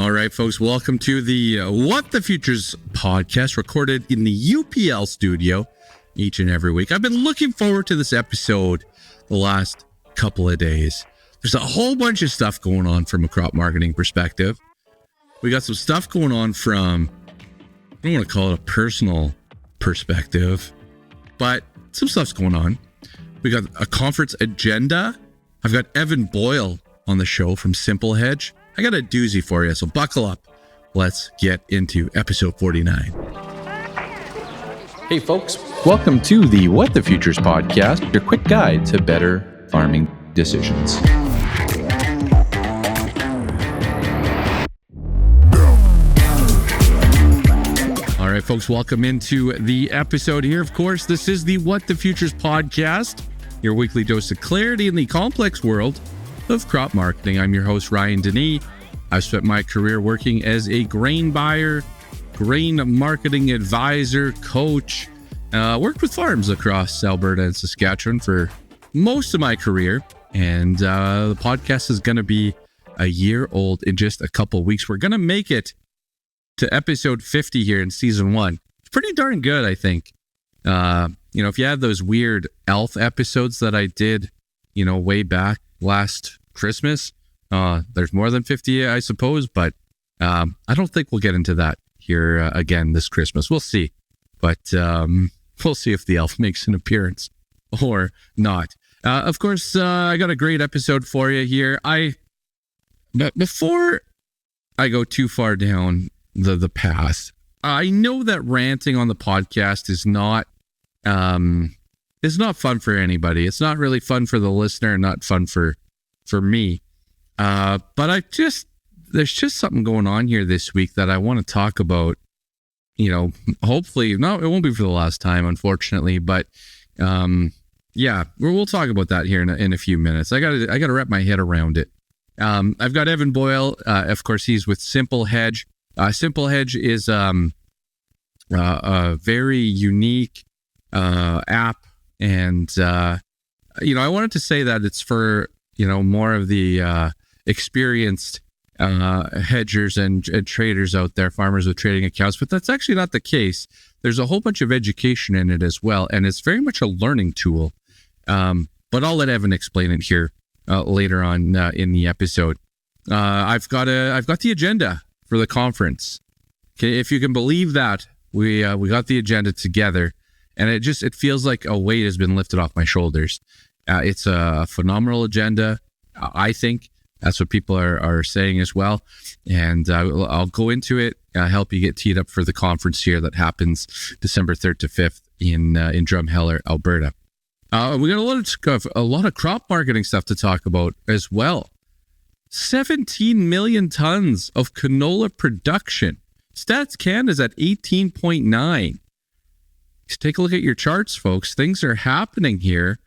All right, folks, welcome to the What the Futures podcast, recorded in the UPL studio each and every week. I've been looking forward to this episode the last couple of days. There's a whole bunch of stuff going on from a crop marketing perspective. We got some stuff going on from, I don't want to call it a personal perspective, but some stuff's going on. We got a conference agenda. I've got Evan Boyle on the show from SimpleHedge. I got a doozy for you, so buckle up. Let's get into episode 49. Hey folks, welcome to the What the Futures podcast, your quick guide to better farming decisions. All right, folks, welcome into the episode here. Of course, this is the What the Futures podcast, your weekly dose of clarity in the complex world of crop marketing. I'm your host, Ryan Denis. I've spent my career working as a grain buyer, grain marketing advisor, coach, worked with farms across Alberta and Saskatchewan for most of my career. And the podcast is going to be a year old in just a couple weeks. We're going to make it to episode 50 here in season 1. It's pretty darn good, I think. If you had those weird elf episodes that I did, way back last Christmas, there's more than 50, I suppose, but I don't think we'll get into that here again this Christmas. We'll see, but we'll see if the elf makes an appearance or not. Of course, I got a great episode for you here. But before I go too far down the path, I know that ranting on the podcast is not fun for anybody. It's not really fun for the listener, and not fun for me. But there's just something going on here this week that I want to talk about. Hopefully, no, it won't be for the last time, unfortunately. But we'll talk about that here in a few minutes. I got to wrap my head around it. I've got Evan Boyle. Of course, he's with SimpleHedge. SimpleHedge is a very unique app, and I wanted to say that it's for more of the experienced hedgers and traders out there, farmers with trading accounts, but that's actually not the case. There's a whole bunch of education in it as well, and it's very much a learning tool. But I'll let Evan explain it here later on in the episode. I've got the agenda for the conference. Okay, if you can believe that, we got the agenda together, and it feels like a weight has been lifted off my shoulders. It's a phenomenal agenda. I think that's what people are saying as well. And I'll go into it, help you get teed up for the conference here that happens December 3rd to 5th in Drumheller, Alberta. We got a lot of crop marketing stuff to talk about as well. 17 million tons of canola production. Stats Canada's at 18.9. Take a look at your charts, folks. Things are happening here.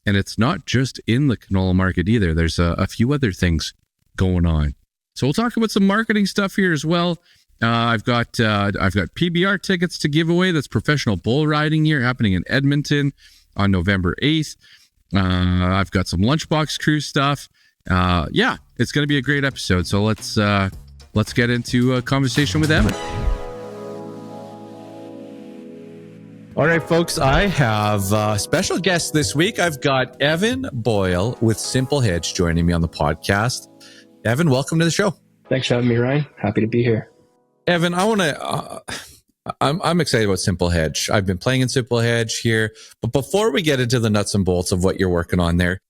And it's not just in the canola market either. There's a few other things going on. So we'll talk about some marketing stuff here as well. I've got PBR tickets to give away. That's professional bull riding here happening in Edmonton on November 8th. I've got some Lunchbox crew stuff. It's going to be a great episode. So let's get into a conversation with Evan. All right, folks, I have a special guest this week. I've got Evan Boyle with SimpleHedge joining me on the podcast. Evan, welcome to the show. Thanks for having me, Ryan. Happy to be here. Evan, I'm excited about SimpleHedge. I've been playing in SimpleHedge here, but before we get into the nuts and bolts of what you're working on there,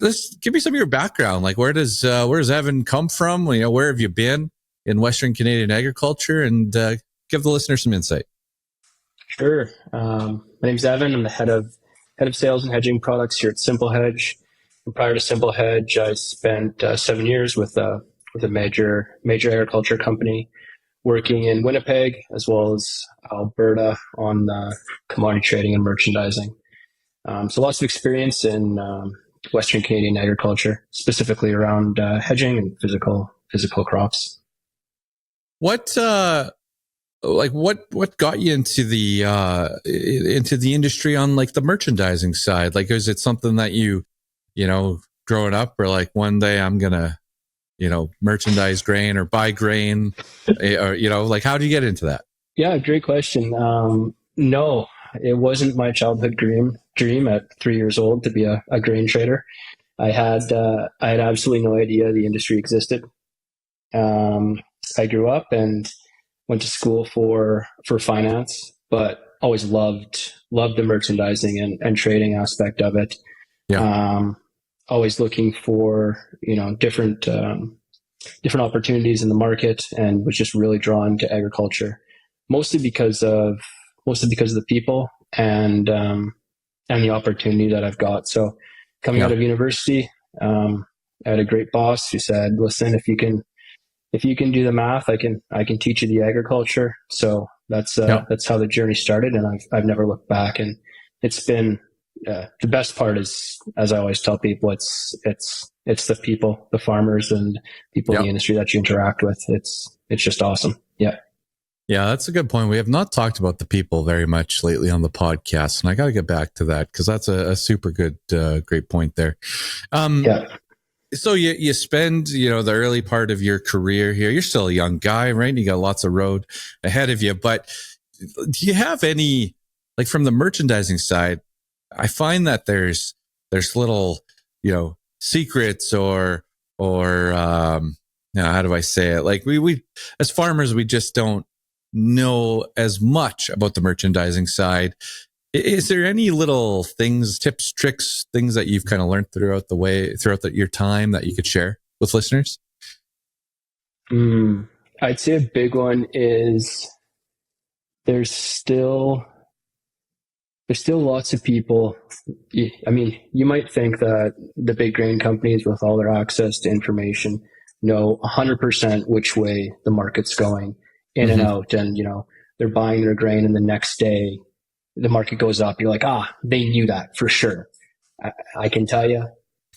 let's give me some of your background. Like, where does Evan come from? Where have you been in Western Canadian agriculture, and give the listener some insight. Sure. My name's Evan. I'm the head of sales and hedging products here at SimpleHedge. And prior to SimpleHedge, I spent 7 years with a major agriculture company working in Winnipeg as well as Alberta on commodity trading and merchandising. So lots of experience in Western Canadian agriculture, specifically around hedging and physical crops. What got you into the industry on like the merchandising side? Like, is it something that you growing up, or like one day I'm gonna merchandise grain or buy grain, or like how do you get into that? Yeah, great question. No, it wasn't my childhood dream at 3 years old to be a grain trader. I had absolutely no idea the industry existed. I grew up and went to school for finance, but always loved the merchandising and trading aspect of it. Yeah. Always looking for different opportunities in the market, and was just really drawn to agriculture, mostly because of the people and the opportunity that I've got. So coming out of university, I had a great boss who said, "Listen, if you can do the math, I can teach you the agriculture." So that's how the journey started, and I've never looked back. And it's been the best part is, as I always tell people, it's the people, the farmers, and people in the industry that you interact with. It's just awesome. Yeah. Yeah, that's a good point. We have not talked about the people very much lately on the podcast, and I got to get back to that because that's a super good, great point there. So you spend, the early part of your career here. You're still a young guy, right? You got lots of road ahead of you. But do you have any, like from the merchandising side? I find that there's little, secrets or how do I say it? Like we as farmers, we just don't know as much about the merchandising side. Is there any little things, tips, tricks, things that you've kind of learned throughout your time that you could share with listeners? I'd say a big one is there's still lots of people. I mean, you might think that the big grain companies with all their access to information know 100% which way the market's going in and out. And, they're buying their grain and the next day the market goes up. You're like, they knew that for sure. I can tell you.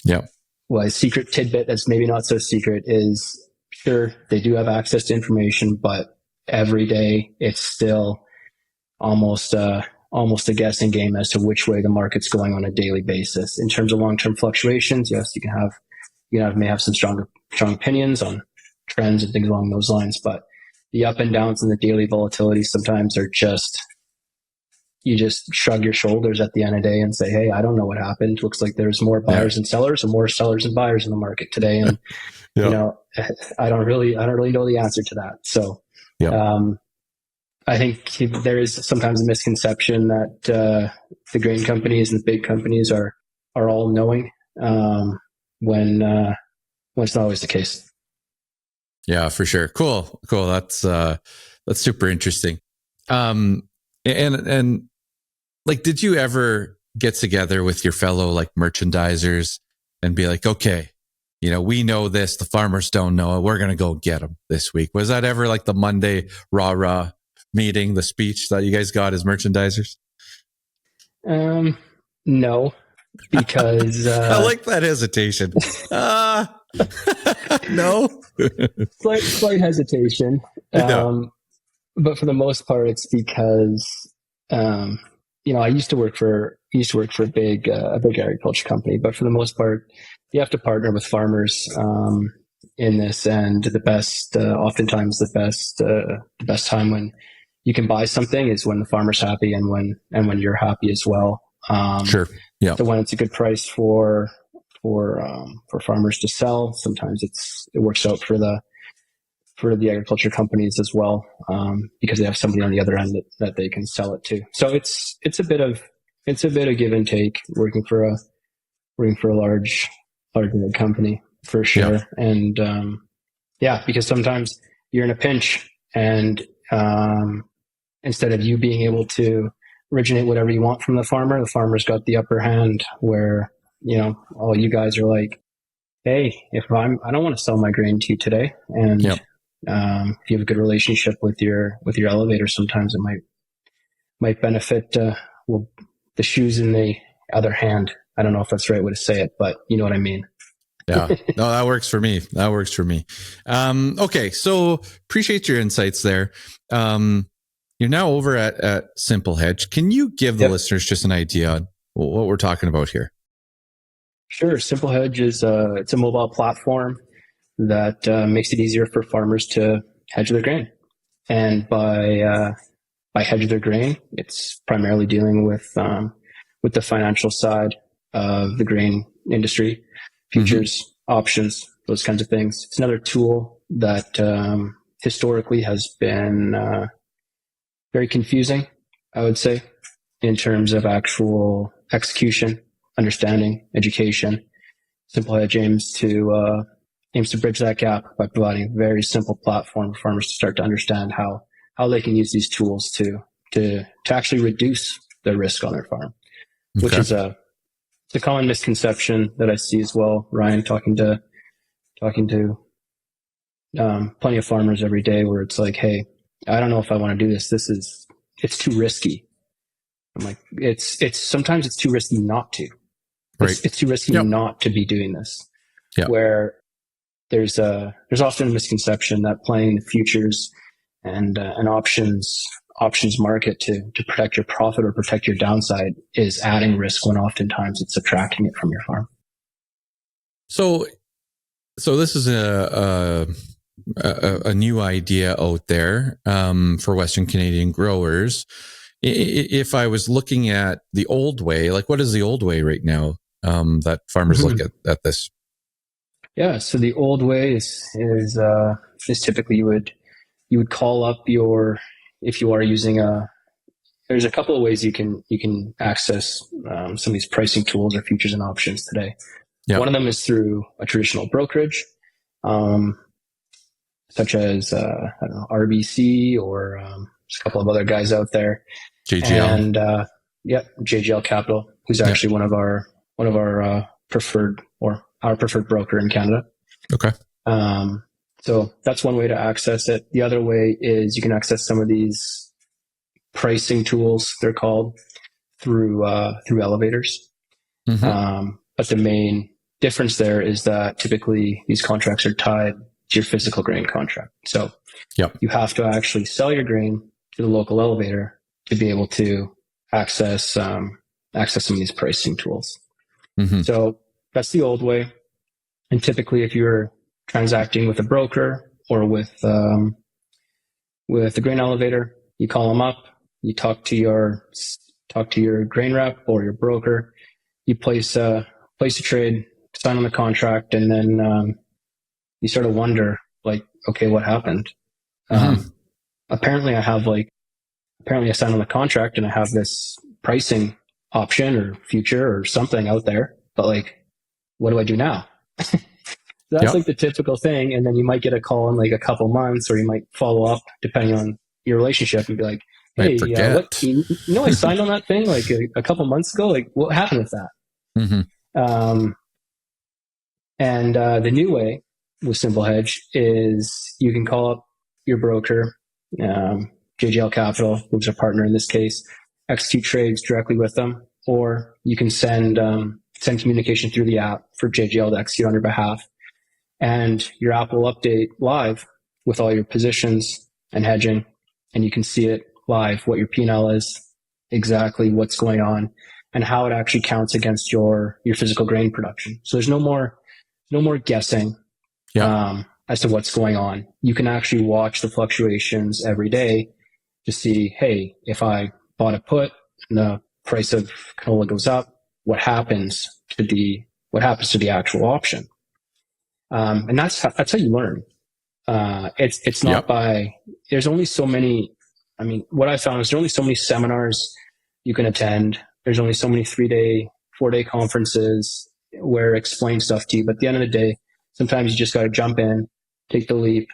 Yeah. Well, a secret tidbit that's maybe not so secret is, sure, they do have access to information, but every day it's still almost a guessing game as to which way the market's going on a daily basis. In terms of long-term fluctuations, yes, you may have some strong opinions on trends and things along those lines, but the up and downs and the daily volatility sometimes are you just shrug your shoulders at the end of the day and say, "Hey, I don't know what happened. Looks like there's more buyers and sellers, or more sellers and buyers in the market today." And I don't really know the answer to that. So, I think there is sometimes a misconception that the grain companies and the big companies are all knowing, when it's not always the case. Yeah, for sure. Cool. That's super interesting. And like, did you ever get together with your fellow like merchandisers and be like, okay, we know this, the farmers don't know it, we're going to go get them this week? Was that ever like the Monday rah meeting, the speech that you guys got as merchandisers? No, because I like that hesitation. No. slight hesitation. But for the most part, it's because I used to work for a big agriculture company. But for the most part, you have to partner with farmers in this, and oftentimes the best time when you can buy something is when the farmer's happy and when you're happy as well. Sure. Yeah. So when it's a good price for farmers to sell, sometimes it works out for the agriculture companies as well, because they have somebody on the other end that they can sell it to. So it's a bit of give and take working for a large company for sure. Yeah. And because sometimes you're in a pinch, and instead of you being able to originate whatever you want from the farmer's got the upper hand, where all you guys are like, "Hey, I don't want to sell my grain to you today," and if you have a good relationship with your elevator, sometimes it might benefit the shoes in the other hand. I don't know if that's the right way to say it, but you know what I mean. Yeah, no, that works for me. Okay, so appreciate your insights there. You're now over at SimpleHedge. Can you give the listeners just an idea on what we're talking about here? Sure. SimpleHedge is it's a mobile platform that makes it easier for farmers to hedge their grain. And by hedge their grain, it's primarily dealing with the financial side of the grain industry, futures, options, those kinds of things. It's another tool that historically has been very confusing, I would say, in terms of actual execution, understanding, education. SimpleHedge aims to bridge that gap by providing a very simple platform for farmers to start to understand how they can use these tools to actually reduce their risk on their farm, which is a common misconception that I see as well, Ryan, talking to plenty of farmers every day, where it's like, hey, I don't know if I want to do this. It's too risky. I'm like, sometimes it's too risky not to. Right. It's too risky not to be doing this. Yep. Where there's often a misconception that playing the futures and an options market to protect your profit or protect your downside is adding risk, when oftentimes it's subtracting it from your farm. So this is a new idea out there for Western Canadian growers. If I was looking at the old way, like what is the old way right now that farmers look at this? Yeah, so the old way is typically you would call up if you are using there's a couple of ways you can access some of these pricing tools or futures and options today. One of them is through a traditional brokerage, such as I don't know, RBC, or there's a couple of other guys out there. JGL. And JGL Capital, who's actually one of our preferred, or our preferred broker in Canada. Okay. So that's one way to access it. The other way is you can access some of these pricing tools, they're called, through elevators. But the main difference there is that typically these contracts are tied to your physical grain contract. So you have to actually sell your grain to the local elevator to be able to access some of these pricing tools. So that's the old way. And typically, if you're transacting with a broker or with the grain elevator, you call them up, you talk to your grain rep or your broker, you place a trade, sign on the contract, and then you sort of wonder, like, okay, what happened? Apparently I signed on the contract and I have this pricing option or future or something out there, but like, what do I do now? That's like the typical thing. And then you might get a call in like a couple months, or you might follow up depending on your relationship and be like, hey, I signed on that thing like a couple months ago. Like, what happened with that? And the new way with SimpleHedge is you can call up your broker, JGL Capital, who's our partner in this case, execute trades directly with them, or you can send communication through the app for JGL to execute on your behalf. And your app will update live with all your positions and hedging, and you can see it live, what your P&L is, exactly what's going on, and how it actually counts against your physical grain production. So there's no more guessing as to what's going on. You can actually watch the fluctuations every day to see, hey, if I bought a put and the price of canola goes up, what happens to the actual option? And that's how you learn. It's not by, there's only so many, what I found is there's only so many seminars you can attend. There's only so many 3-day, 4-day conferences where it explains stuff to you. But at the end of the day, sometimes you just got to jump in, take the leap,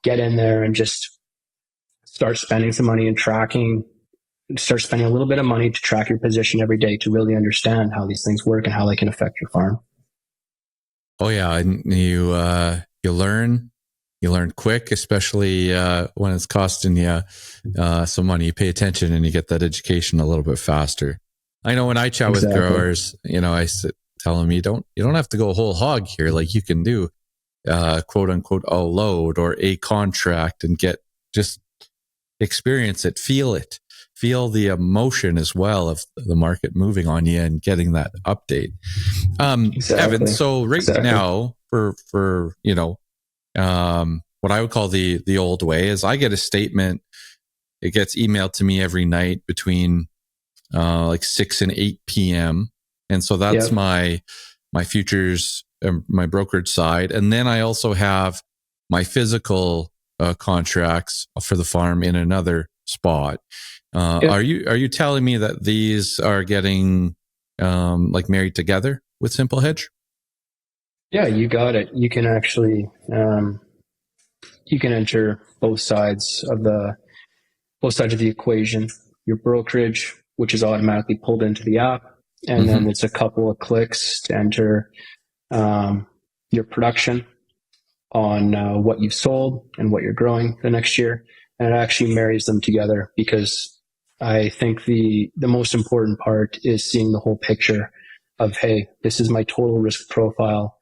get in there and just start spending some money and start spending a little bit of money to track your position every day to really understand how these things work and how they can affect your farm. Oh yeah, and you learn quick, especially when it's costing you some money. You pay attention and you get that education a little bit faster. I know when I chat with growers, I tell them you don't have to go whole hog here. Like you can do quote unquote a load or a contract and just experience it, feel the emotion as well of the market moving on you and getting that update. Evan, so now for what I would call the old way is I get a statement. It gets emailed to me every night between like 6 and 8 p.m. And so that's my futures, my brokerage side. And then I also have my physical contracts for the farm in another spot. Are you telling me that these are getting like married together with SimpleHedge? Yeah, you got it. You can actually you can enter both sides of the equation. Your brokerage, which is automatically pulled into the app, and then it's a couple of clicks to enter your production on what you've sold and what you're growing the next year, and it actually marries them together, because I think the most important part is seeing the whole picture of, hey, this is my total risk profile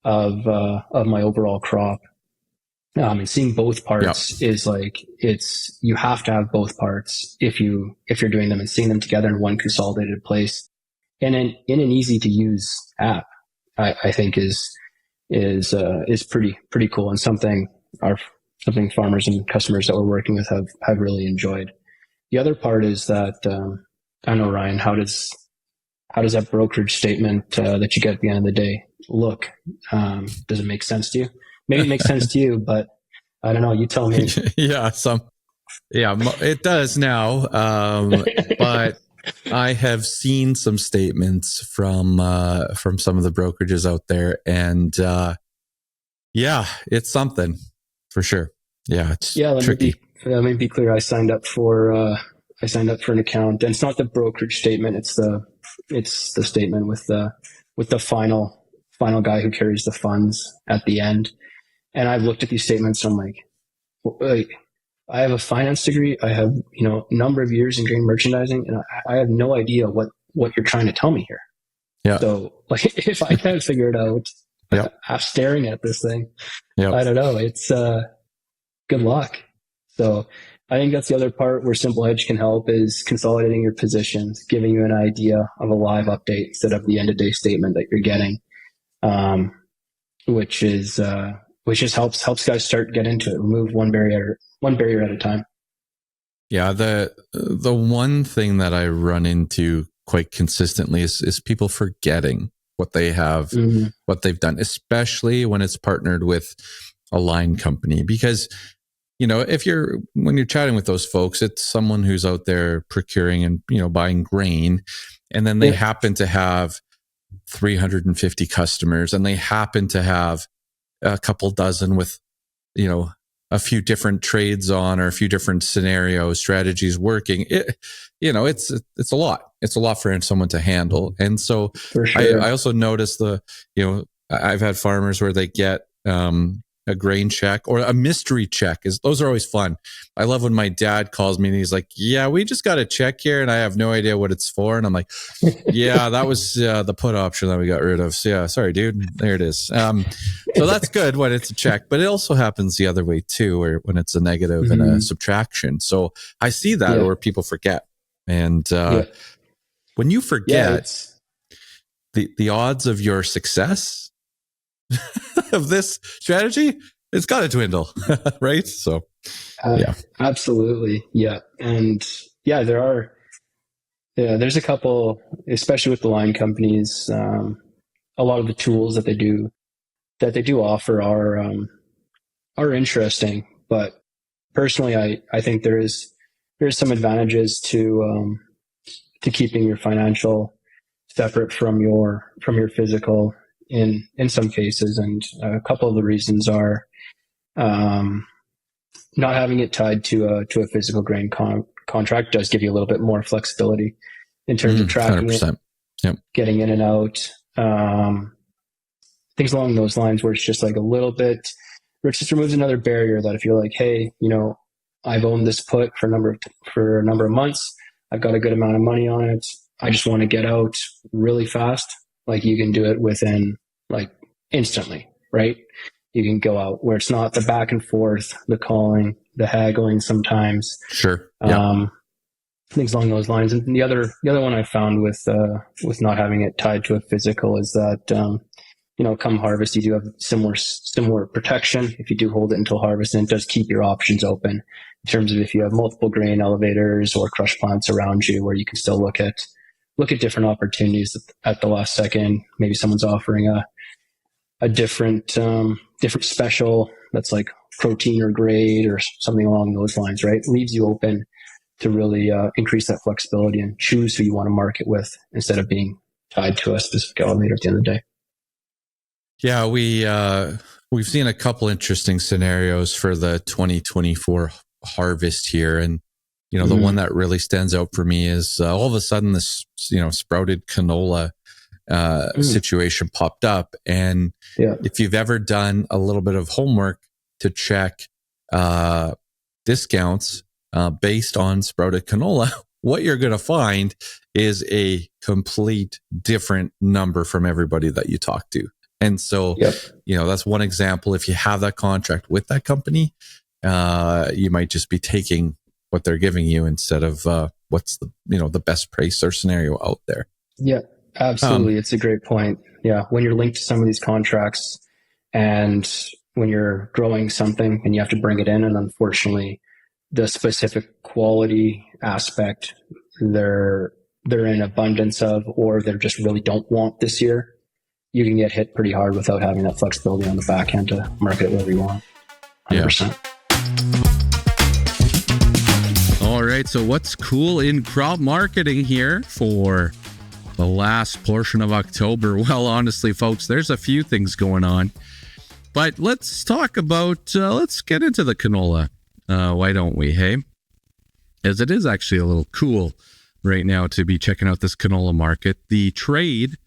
of my overall crop. And seeing both parts is like, you have to have both parts if you're doing them, and seeing them together in one consolidated place and in an easy to use app, I think is pretty cool, and something farmers and customers that we're working with have really enjoyed. The other part is that, I don't know, Ryan, how does that brokerage statement that you get at the end of the day look? Does it make sense to you? Maybe it makes sense to you, but I don't know. You tell me. It does now. But I have seen some statements from some of the brokerages out there, and it's something for sure. Yeah, it's tricky. Let me be clear. I signed up for an account, and it's not the brokerage statement. It's the statement with the final guy who carries the funds at the end. And I've looked at these statements, and I'm like, wait, I have a finance degree. I have, a number of years in grain merchandising, and I have no idea what you're trying to tell me here. Yeah. So like, if I can't figure it out, I'm staring at this thing. I don't know. It's good luck. So I think that's the other part where SimpleHedge can help, is consolidating your positions, giving you an idea of a live update instead of the end of day statement that you're getting, which just helps guys start get into it, remove one barrier at a time. Yeah, the one thing that I run into quite consistently is people forgetting what they have, what they've done, especially when it's partnered with a line company, because when you're chatting with those folks, it's someone who's out there procuring and, buying grain, and then they happen to have 350 customers, and they happen to have a couple dozen with, a few different trades on, or a few different scenarios, strategies working. It's a lot. It's a lot for someone to handle. And so for sure. I also noticed I've had farmers where they get, a grain check or a mystery check. Those are always fun. I love when my dad calls me and he's like, yeah, we just got a check here and I have no idea what it's for. And I'm like, yeah, that was the put option that we got rid of. So yeah, sorry, dude. There it is. So that's good when it's a check, but it also happens the other way too, where when it's a negative and a subtraction. So I see that where people forget. And when you forget, the odds of your success of this strategy, it's got to dwindle, right? So, absolutely, yeah, and there's a couple, especially with the line companies. A lot of the tools that they do offer are interesting, but personally, I think there's some advantages to keeping your financial separate from your physical. In some cases, and a couple of the reasons are not having it tied to a physical grain contract does give you a little bit more flexibility in terms of tracking 100%. it, getting in and out, things along those lines, where it's just like a little bit, where it just removes another barrier that if you're like, hey, I've owned this put for a number of months, I've got a good amount of money on it, I just want to get out really fast. Like, you can do it within, like, instantly, right? You can go out, where it's not the back and forth, the calling, the haggling sometimes. Sure. Things along those lines. And the other one I found with not having it tied to a physical is that, come harvest, you do have similar protection if you do hold it until harvest, and it does keep your options open in terms of if you have multiple grain elevators or crush plants around you, where you can still look at different opportunities at the last second. Maybe someone's offering a different special that's like protein or grade or something along those lines, right? It leaves you open to really increase that flexibility and choose who you want to market with instead of being tied to a specific elevator at the end of the day. Yeah, we've seen a couple interesting scenarios for the 2024 harvest here, and the one that really stands out for me is all of a sudden this sprouted canola situation popped up, and if you've ever done a little bit of homework to check discounts based on sprouted canola, what you're going to find is a complete different number from everybody that you talk to. And so, that's one example. If you have that contract with that company, you might just be taking what they're giving you instead of what's the best price or scenario out there. Yeah, absolutely. It's a great point. Yeah, when you're linked to some of these contracts and when you're growing something and you have to bring it in, and unfortunately the specific quality aspect they're in abundance of, or they just really don't want this year, you can get hit pretty hard without having that flexibility on the back end to market it wherever you want. 100%. Yeah. All right. So what's cool in crop marketing here for the last portion of October? Well, honestly, folks, there's a few things going on, but let's talk about, let's get into the canola. Why don't we? Hey, as it is actually a little cool right now to be checking out this canola market. The trade,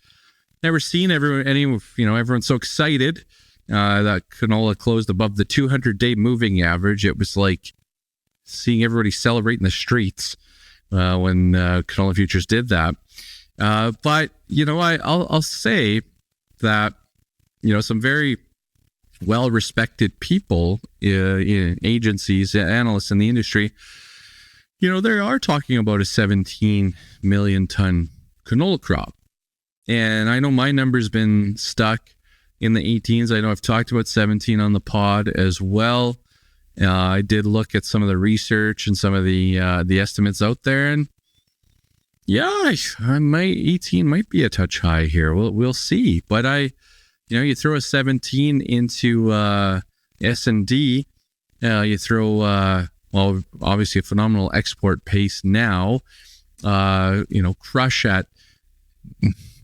never seen everyone's so excited that canola closed above the 200-day moving average. It was like seeing everybody celebrate in the streets when canola futures did that. But I'll say that some very well-respected people in agencies, analysts in the industry, they are talking about a 17 million ton canola crop. And I know my number's been stuck in the 18s. I know I've talked about 17 on the pod as well. I did look at some of the research and some of the estimates out there, and my 18 might be a touch high here. We'll see. But you throw a 17 into S&D, you throw obviously a phenomenal export pace now. Crush at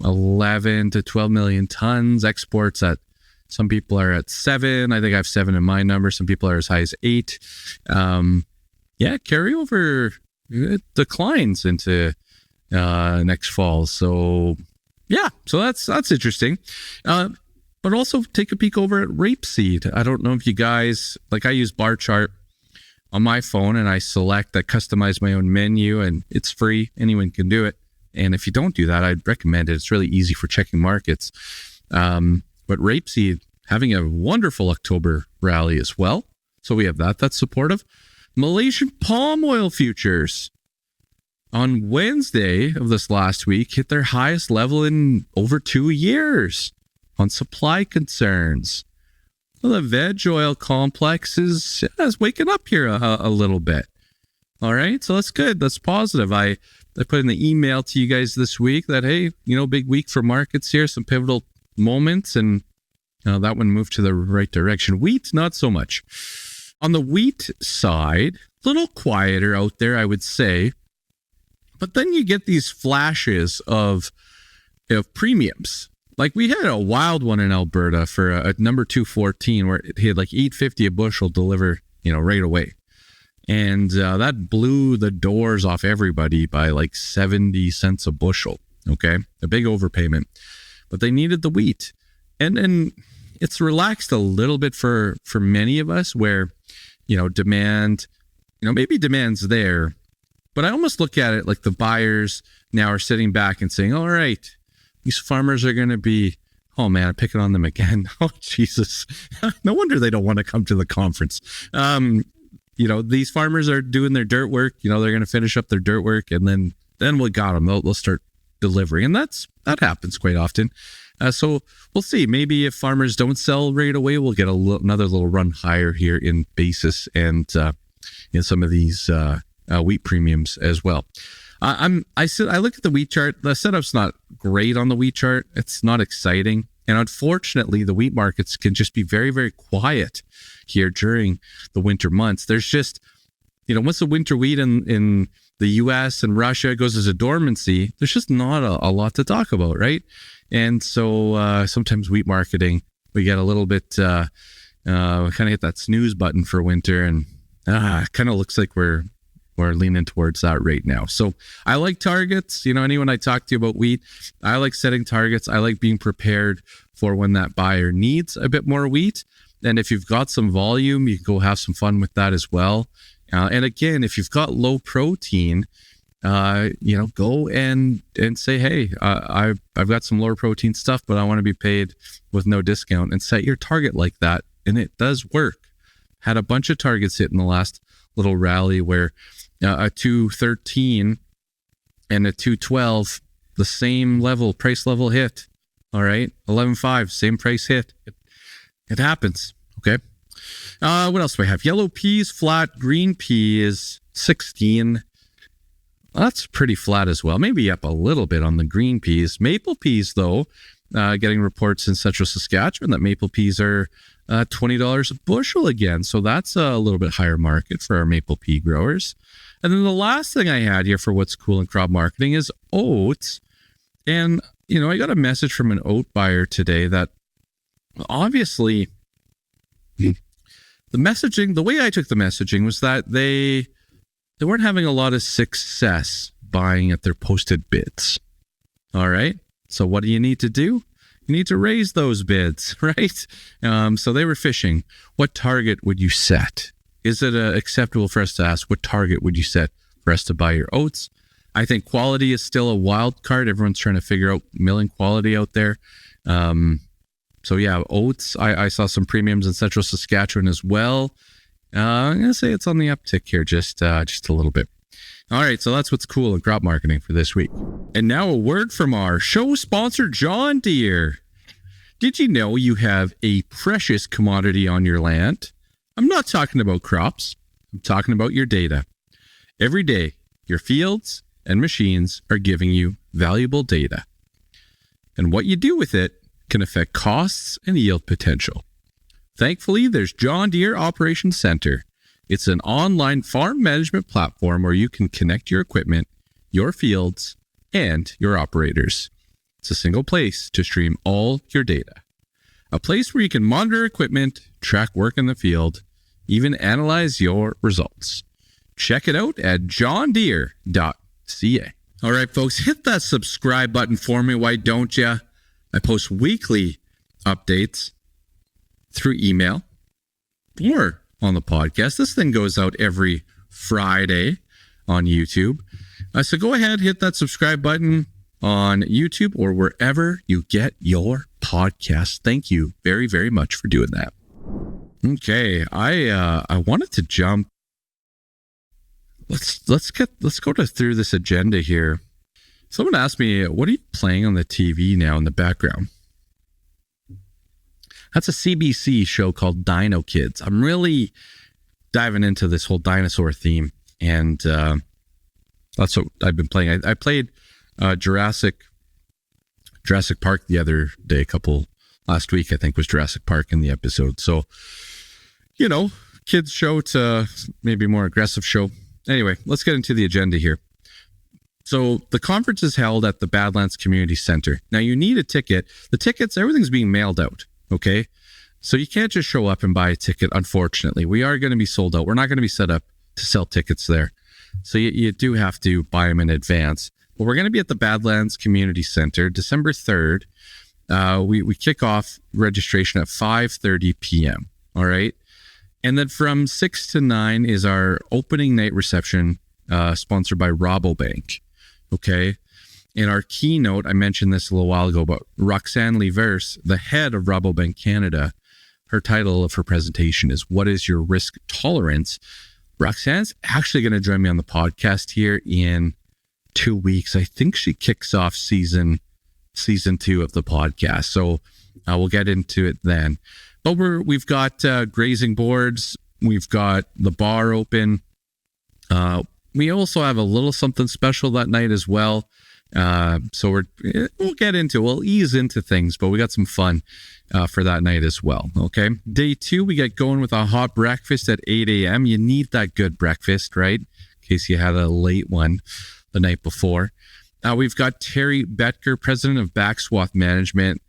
11 to 12 million tons, exports at, some people are at 7. I think I have 7 in my number. Some people are as high as 8. Carryover declines into next fall. So that's interesting. But also take a peek over at Rapeseed. I don't know if you guys, I use bar chart on my phone and I customize my own menu, and it's free. Anyone can do it. And if you don't do that, I'd recommend it. It's really easy for checking markets. But Rapeseed having a wonderful October rally as well. So we have that. That's supportive. Malaysian palm oil futures on Wednesday of this last week hit their highest level in over 2 years on supply concerns. Well, the veg oil complex is waking up here a little bit. All right, so that's good. That's positive. I put in the email to you guys this week that, hey, big week for markets here, some pivotal moments, and that one moved to the right direction. Wheat, not so much. On the wheat side, a little quieter out there, I would say. But then you get these flashes of premiums. Like we had a wild one in Alberta for a number 214 where it had like $8.50 a bushel deliver, right away. And that blew the doors off everybody by like 70 cents a bushel. Okay. A big overpayment, but they needed the wheat. And it's relaxed a little bit for many of us where, demand, maybe demand's there, but I almost look at it like the buyers now are sitting back and saying, all right, these farmers are going to be, oh man, I'm picking on them again. Oh, Jesus. No wonder they don't want to come to the conference. These farmers are doing their dirt work. They're going to finish up their dirt work, and then we got them. They'll start delivering. And that happens quite often. So we'll see. Maybe if farmers don't sell right away, we'll get another little run higher here in basis and in some of these wheat premiums as well. I look at the wheat chart. The setup's not great on the wheat chart. It's not exciting. And unfortunately, the wheat markets can just be very, very quiet here during the winter months. There's just, once the winter wheat in the US and Russia goes as a dormancy, there's just not a lot to talk about, right? And so sometimes wheat marketing, we get a little bit, we kind of hit that snooze button for winter, and it kind of looks like we're leaning towards that right now. So I like targets. Anyone I talk to about wheat, I like setting targets. I like being prepared for when that buyer needs a bit more wheat. And if you've got some volume, you can go have some fun with that as well. And again, if you've got low protein, go and say, hey, I've got some lower protein stuff, but I want to be paid with no discount, and set your target like that. And it does work. Had a bunch of targets hit in the last little rally where a 213 and a 212, the same price level hit. All right. 11.5, same price hit. It happens. Okay. What else do I have? Yellow peas flat. Green pea is 16. That's pretty flat as well. Maybe up a little bit on the green peas. Maple peas, though, getting reports in central Saskatchewan that maple peas are $20 a bushel again. So that's a little bit higher market for our maple pea growers. And then the last thing I had here for what's cool in crop marketing is oats. And, I got a message from an oat buyer today that obviously the way I took the messaging was that they weren't having a lot of success buying at their posted bids. All right. So what do you need to do? You need to raise those bids, right? So they were fishing. What target would you set? Is it acceptable for us to ask what target would you set for us to buy your oats? I think quality is still a wild card. Everyone's trying to figure out milling quality out there. So yeah, oats, I saw some premiums in central Saskatchewan as well. I'm going to say it's on the uptick here just a little bit. All right, so that's what's cool in crop marketing for this week. And now a word from our show sponsor, John Deere. Did you know you have a precious commodity on your land? I'm not talking about crops. I'm talking about your data. Every day, your fields and machines are giving you valuable data. And what you do with it can affect costs and yield potential. Thankfully, there's John Deere Operations Center. It's an online farm management platform where you can connect your equipment, your fields, and your operators. It's a single place to stream all your data. A place where you can monitor equipment, track work in the field, even analyze your results. Check it out at johndeere.ca. All right, folks, hit that subscribe button for me. Why don't you? I post weekly updates through email or on the podcast. This thing goes out every Friday on YouTube. So go ahead, hit that subscribe button on YouTube or wherever you get your podcast. Thank you very, very much for doing that. Okay, I wanted to jump. Let's go through this agenda here. Someone asked me, what are you playing on the TV now in the background? That's a CBC show called Dino Kids. I'm really diving into this whole dinosaur theme, and that's what I've been playing. I played Jurassic Park the other day, last week, I think, was Jurassic Park in the episode. So, kids show to maybe more aggressive show. Anyway, let's get into the agenda here. So the conference is held at the Badlands Community Center. Now you need a ticket. The tickets, everything's being mailed out. Okay. So you can't just show up and buy a ticket. Unfortunately, we are going to be sold out. We're not going to be set up to sell tickets there. So you do have to buy them in advance. But we're going to be at the Badlands Community Center, December 3rd. We kick off registration at 5:30 p.m. All right. And then from 6 to 9 is our opening night reception, sponsored by Rabobank. Okay. In our keynote, I mentioned this a little while ago, but Roxanne Leverse, the head of Rabobank Canada, her title of her presentation is "What is your risk tolerance?" Roxanne's actually going to join me on the podcast here in 2 weeks. I think she kicks off season season 2 of the podcast. So we'll get into it then. But we've got grazing boards. We've got the bar open. We also have a little something special that night as well. So we'll get into, we'll ease into things, but we got some fun for that night as well. Okay. Day 2, we get going with a hot breakfast at 8 a.m. You need that good breakfast, right? In case you had a late one the night before. We've got Terry Betker, president of Backswath Management.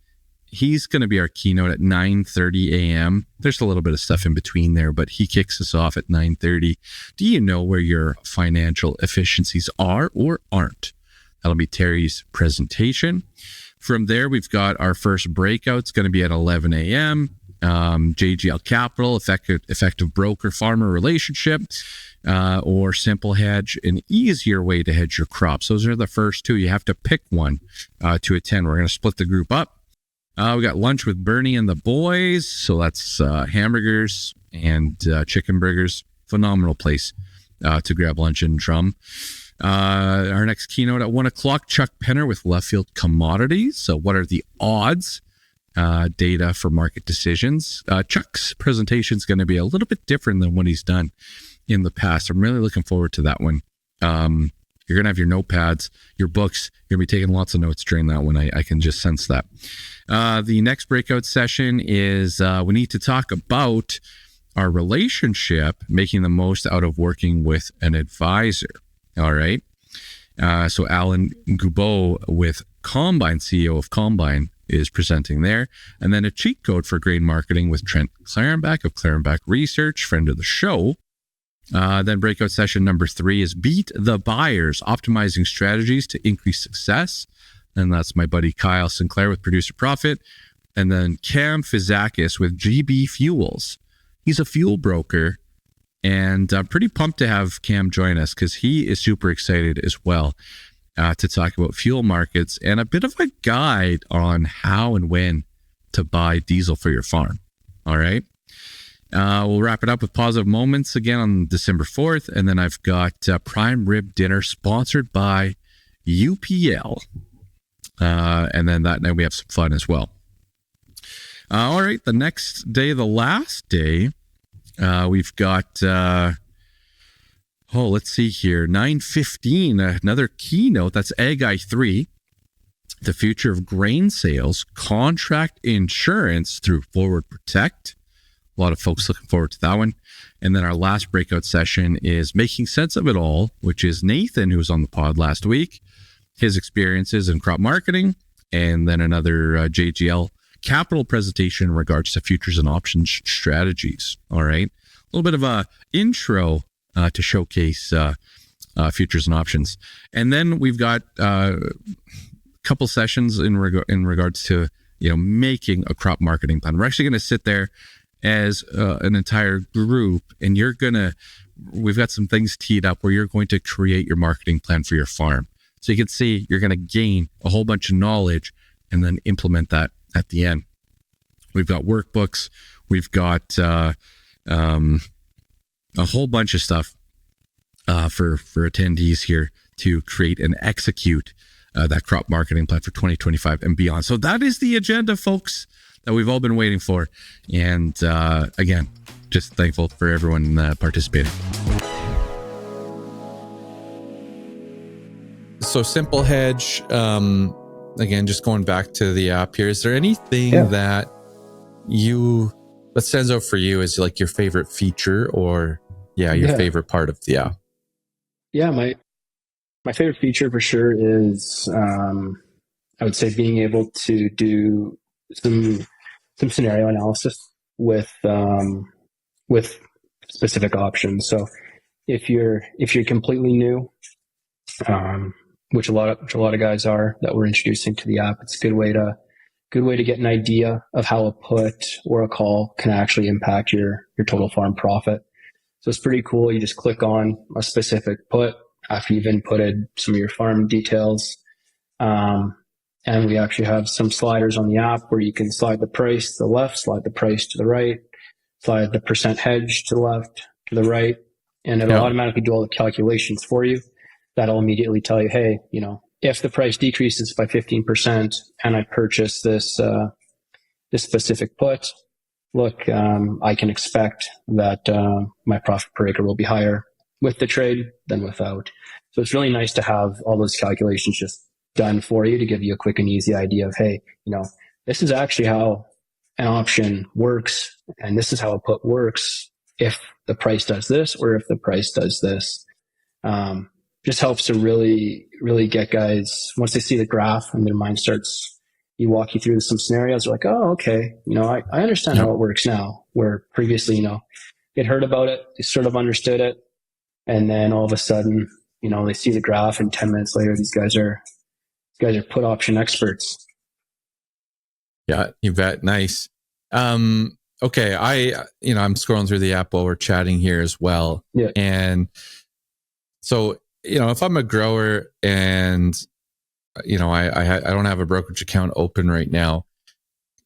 He's going to be our keynote at 9:30 a.m. There's a little bit of stuff in between there, but he kicks us off at 9:30. Do you know where your financial efficiencies are or aren't? That'll be Terry's presentation. From there, we've got our first breakout. It's going to be at 11 a.m. JGL Capital, effective broker-farmer relationship, or SimpleHedge, an easier way to hedge your crops. Those are the first two. You have to pick one to attend. We're going to split the group up. We got lunch with Bernie and the boys. So that's hamburgers and chicken burgers. Phenomenal place to grab lunch in Drum. Our next keynote at 1 o'clock, Chuck Penner with Left Field Commodities. So what are the odds? Data for market decisions. Chuck's presentation is going to be a little bit different than what he's done in the past. I'm really looking forward to that one. You're going to have your notepads, your books. You're going to be taking lots of notes during that one. I can just sense that. The next breakout session is we need to talk about our relationship, making the most out of working with an advisor. All right. So Alan Goubeau with Combine, CEO of Combine, is presenting there. And then a cheat code for grain marketing with Trent Clarenbach of Clarenbach Research, friend of the show. Then breakout session number 3 is Beat the Buyers, Optimizing Strategies to Increase Success. And that's my buddy Kyle Sinclair with Producer Profit. And then Cam Fizakis with GB Fuels. He's a fuel broker. And I'm pretty pumped to have Cam join us because he is super excited as well to talk about fuel markets and a bit of a guide on how and when to buy diesel for your farm. All right. We'll wrap it up with positive moments again on December 4th. And then I've got Prime Rib Dinner sponsored by UPL. And then that night we have some fun as well. All right. The next day, the last day, we've got, let's see here, 9:15, another keynote. That's Ag 3, the future of grain sales, contract insurance through Forward Protect. A lot of folks looking forward to that one. And then our last breakout session is Making Sense of It All, which is Nathan, who was on the pod last week, his experiences in crop marketing, and then another JGL Capital presentation in regards to futures and options strategies. All right. A little bit of a intro to showcase futures and options. And then we've got a couple sessions in regards to, making a crop marketing plan. We're actually going to sit there as an entire group, and we've got some things teed up where you're going to create your marketing plan for your farm. So you can see you're going to gain a whole bunch of knowledge and then implement that at the end. We've got workbooks. We've got a whole bunch of stuff for attendees here to create and execute that crop marketing plan for 2025 and beyond. So that is the agenda, folks, that we've all been waiting for. And again, just thankful for everyone participating. So SimpleHedge, again, just going back to the app here, is there anything that stands out for you as like your favorite feature or your favorite part of the app? Yeah, my favorite feature for sure is I would say being able to do some scenario analysis with specific options. So if you're completely new, which a lot of guys are that we're introducing to the app, it's a good way to get an idea of how a put or a call can actually impact your total farm profit. So it's pretty cool. You just click on a specific put after you've inputted some of your farm details. And we actually have some sliders on the app where you can slide the price to the left, slide the price to the right, slide the percent hedge to the left, to the right, and it'll automatically do all the calculations for you. That'll immediately tell you, hey, if the price decreases by 15% and I purchase this specific put, look, I can expect that my profit per acre will be higher with the trade than without. So it's really nice to have all those calculations just done for you to give you a quick and easy idea of, hey, this is actually how an option works, and this is how a put works if the price does this or if the price does this. Just helps to really, really get guys, once they see the graph and their mind starts, you walk you through some scenarios, they're like, oh, okay, I understand how it works now, where previously, they'd heard about it, they sort of understood it, and then all of a sudden, they see the graph, and 10 minutes later, these guys are put option experts. Yeah, you bet. Nice. Okay. I'm scrolling through the app while we're chatting here as well. Yeah. And so, if I'm a grower and, I don't have a brokerage account open right now.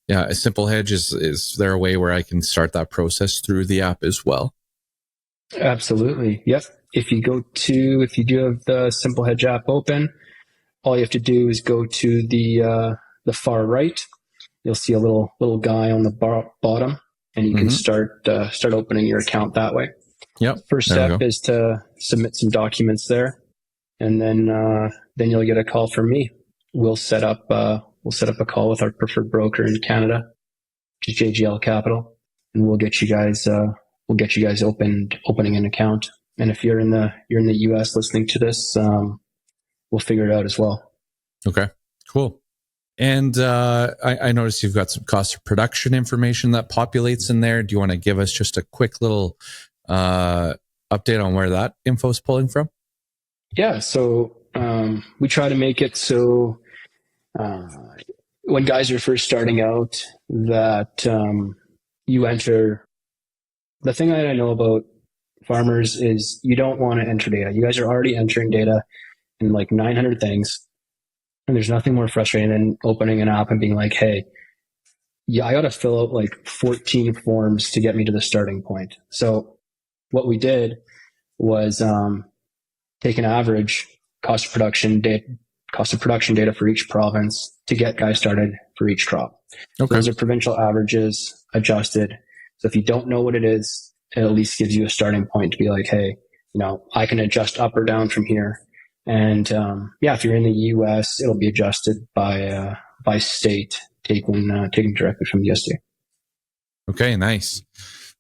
Yeah. A SimpleHedge is there a way where I can start that process through the app as well? Absolutely. Yep. If you do have the SimpleHedge app open, all you have to do is go to the far right. You'll see a little guy on the bottom, and you can start opening your account that way. Yep. First step is to submit some documents there, and then you'll get a call from me. We'll set up a call with our preferred broker in Canada, which is JGL Capital, and we'll get you guys opening an account. And if you're in the US listening to this, we'll figure it out as well. Okay, cool. And I noticed you've got some cost of production information that populates in there. Do you want to give us just a quick little update on where that info is pulling from? Yeah, so we try to make it so when guys are first starting out that you enter. The thing that I know about farmers is you don't want to enter data. You guys are already entering data in like 900 things. And there's nothing more frustrating than opening an app and being like, hey, I got to fill out like 14 forms to get me to the starting point. So what we did was take an average cost of production data for each province to get guys started for each crop. Okay. So those are provincial averages adjusted. So if you don't know what it is, it at least gives you a starting point to be like, hey, I can adjust up or down from here. And if you're in the US, it'll be adjusted by state, taken directly from the USDA. Okay, nice.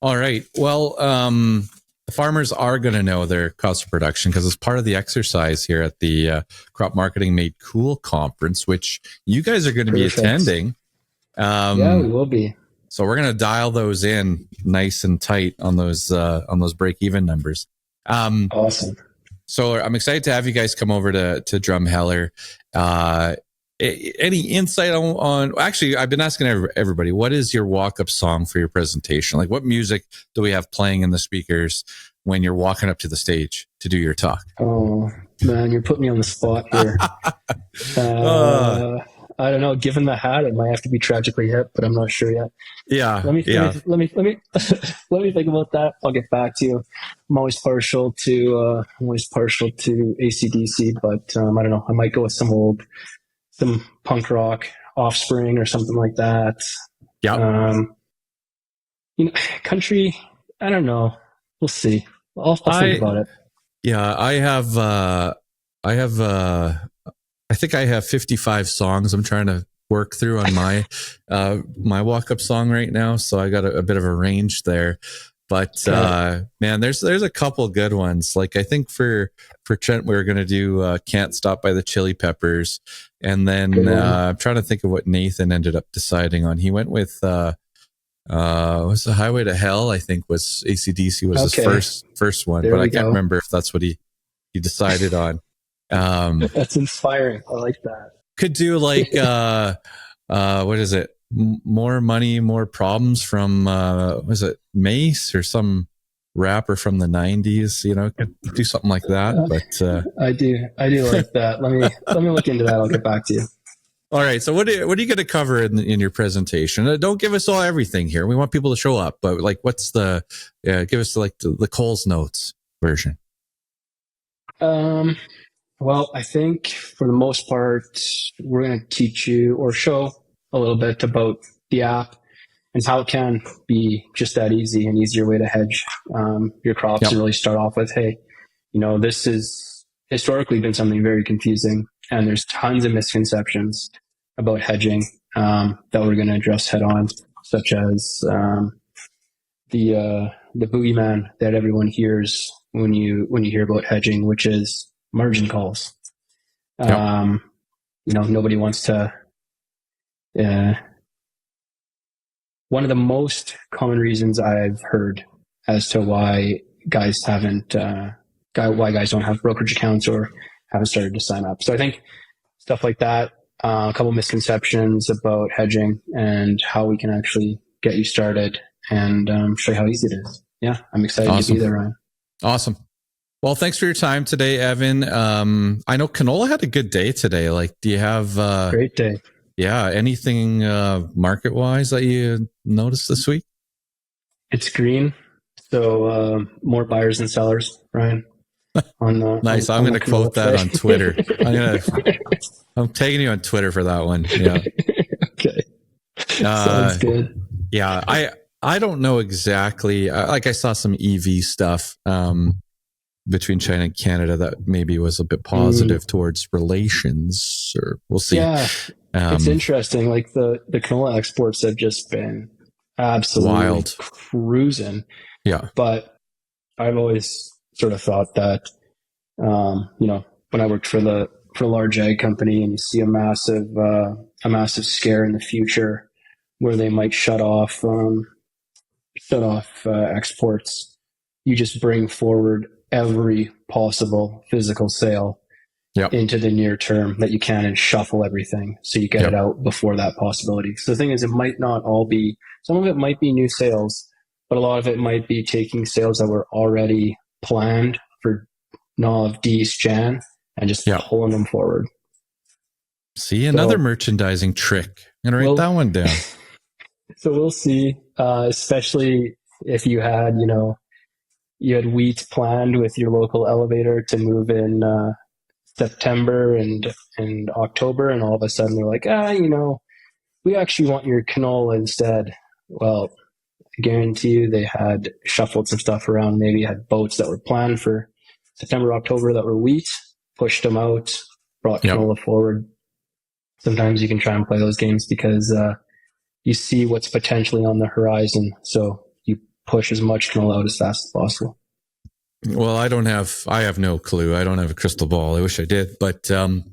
All right. Well, the farmers are going to know their cost of production because it's part of the exercise here at the Crop Marketing Made Cool conference, which you guys are going to be attending. Yeah, we will be. So we're going to dial those in nice and tight on those break-even numbers. Awesome. So I'm excited to have you guys come over to Drumheller. Any insight on actually, I've been asking everybody, what is your walk-up song for your presentation? Like, what music do we have playing in the speakers when you're walking up to the stage to do your talk? Oh, man, you're putting me on the spot here. I don't know. Given the hat, it might have to be Tragically Hip, but I'm not sure yet. Yeah. Let me let me think about that. I'll get back to you. I'm always partial to AC/DC, but I don't know. I might go with some punk rock, Offspring or something like that. Yeah. Country. I don't know. We'll see. I'll think about it. Yeah, I think I have 55 songs I'm trying to work through on my my walk-up song right now, so I got a bit of a range there. But man, there's a couple good ones. Like I think for Trent, we were going to do Can't Stop by the Chili Peppers. And then I'm trying to think of what Nathan ended up deciding on. He went with was the Highway to Hell, I think was AC/DC was his first one, but I can't remember if that's what he decided on. That's inspiring. I like that. Could do like what is it? More Money, More Problems from was it Mace or some rapper from the 90s? Could do something like that. But I do like that. Let me look into that. I'll get back to you. All right. So what are you going to cover in your presentation? Don't give us all everything here. We want people to show up, but like, what's give us like the Coles Notes version. Well, I think for the most part, we're going to teach you or show a little bit about the app and how it can be just that easy, an easier way to hedge your crops and really start off with, hey, this has historically been something very confusing, and there's tons of misconceptions about hedging that we're going to address head on, such as the boogeyman that everyone hears when you hear about hedging, which is margin calls. Nobody wants to. One of the most common reasons I've heard as to why guys don't have brokerage accounts or haven't started to sign up. So I think stuff like that, a couple misconceptions about hedging and how we can actually get you started and show you how easy it is. Yeah, I'm excited to be there, Ryan. Awesome. Well, thanks for your time today, Evan. I know Canola had a good day today. Like, do you have great day? Yeah, anything market wise that you noticed this week? It's green, so more buyers than sellers, Ryan. Nice. I'm going to quote that on Twitter. I'm taking you on Twitter for that one. Yeah. Okay. Sounds good. Yeah, I don't know exactly. Like I saw some EV stuff between China and Canada that maybe was a bit positive towards relations, or we'll see. Yeah, it's interesting. Like the canola exports have just been absolutely wild, cruising. Yeah, but I've always sort of thought that, when I worked for a large ag company, and you see a massive scare in the future where they might shut off exports, you just bring forward every possible physical sale into the near term that you can and shuffle everything so you get it out before that possibility. So the thing is, it might not all be, some of it might be new sales, but a lot of it might be taking sales that were already planned for Nav, D's, Jan, and just pulling them forward. See, another merchandising trick. I'm going to write that one down. So we'll see, especially if you had, you had wheat planned with your local elevator to move in September and October, and all of a sudden they're like, we actually want your canola instead. Well, I guarantee you they had shuffled some stuff around. Maybe had boats that were planned for September, October that were wheat, pushed them out, brought canola forward. Sometimes you can try and play those games because you see what's potentially on the horizon. So you push as much canola out as fast as possible. Well, I have no clue. I don't have a crystal ball. I wish I did. But, when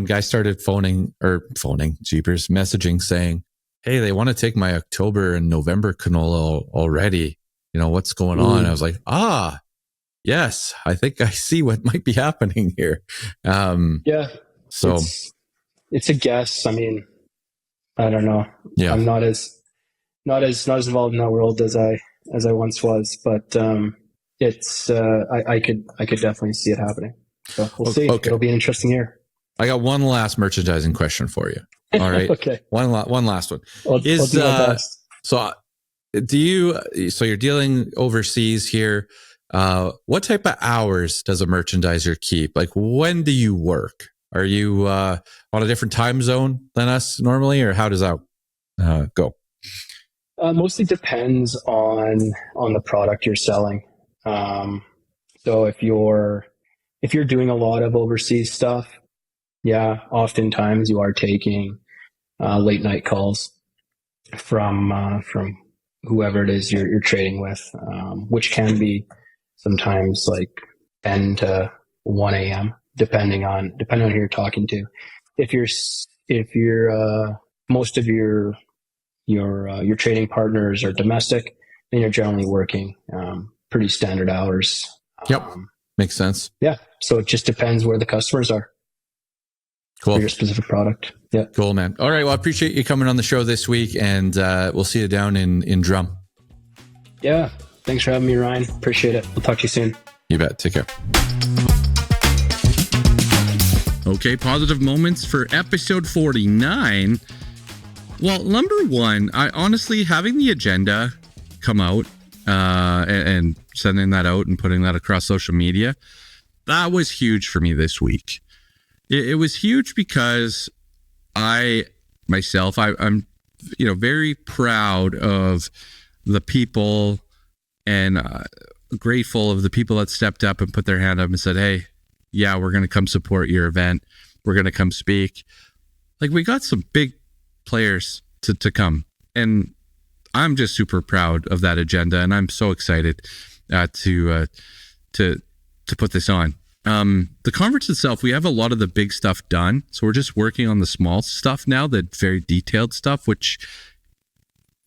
guys started messaging saying, hey, they want to take my October and November canola already. What's going on? I was like, yes, I think I see what might be happening here. So it's a guess. I mean, I don't know. Yeah. I'm not as involved in that world as I once was, but it's I could definitely see it happening. So we'll see. Okay. It'll be an interesting year. I got one last merchandising question for you. All right. Okay. One last one. I'll do my best. So you're dealing overseas here. What type of hours does a merchandiser keep? Like, when do you work? Are you on a different time zone than us normally, or how does that go? Mostly depends on the product you're selling. So if you're doing a lot of overseas stuff, oftentimes you are taking late night calls from whoever it is you're trading with, which can be sometimes like 10 to 1 a.m. depending on who you're talking to. If you're most of your trading partners are domestic, then you're generally working pretty standard hours. Makes sense. Yeah. So it just depends where the customers are. Cool. For your specific product. Yeah. Cool, man. All right. Well, I appreciate you coming on the show this week, and we'll see you down in Drum. Yeah. Thanks for having me, Ryan. Appreciate it. We'll talk to you soon. You bet. Take care. Okay, positive moments for episode 49. Well, number one, I honestly, having the agenda come out and sending that out and putting that across social media, that was huge for me this week. It was huge because I'm very proud of the people and grateful of the people that stepped up and put their hand up and said, hey, yeah, we're going to come support your event. We're going to come speak. Like, we got some big players to come. And I'm just super proud of that agenda. And I'm so excited to put this on. The conference itself, we have a lot of the big stuff done. So we're just working on the small stuff now, the very detailed stuff, which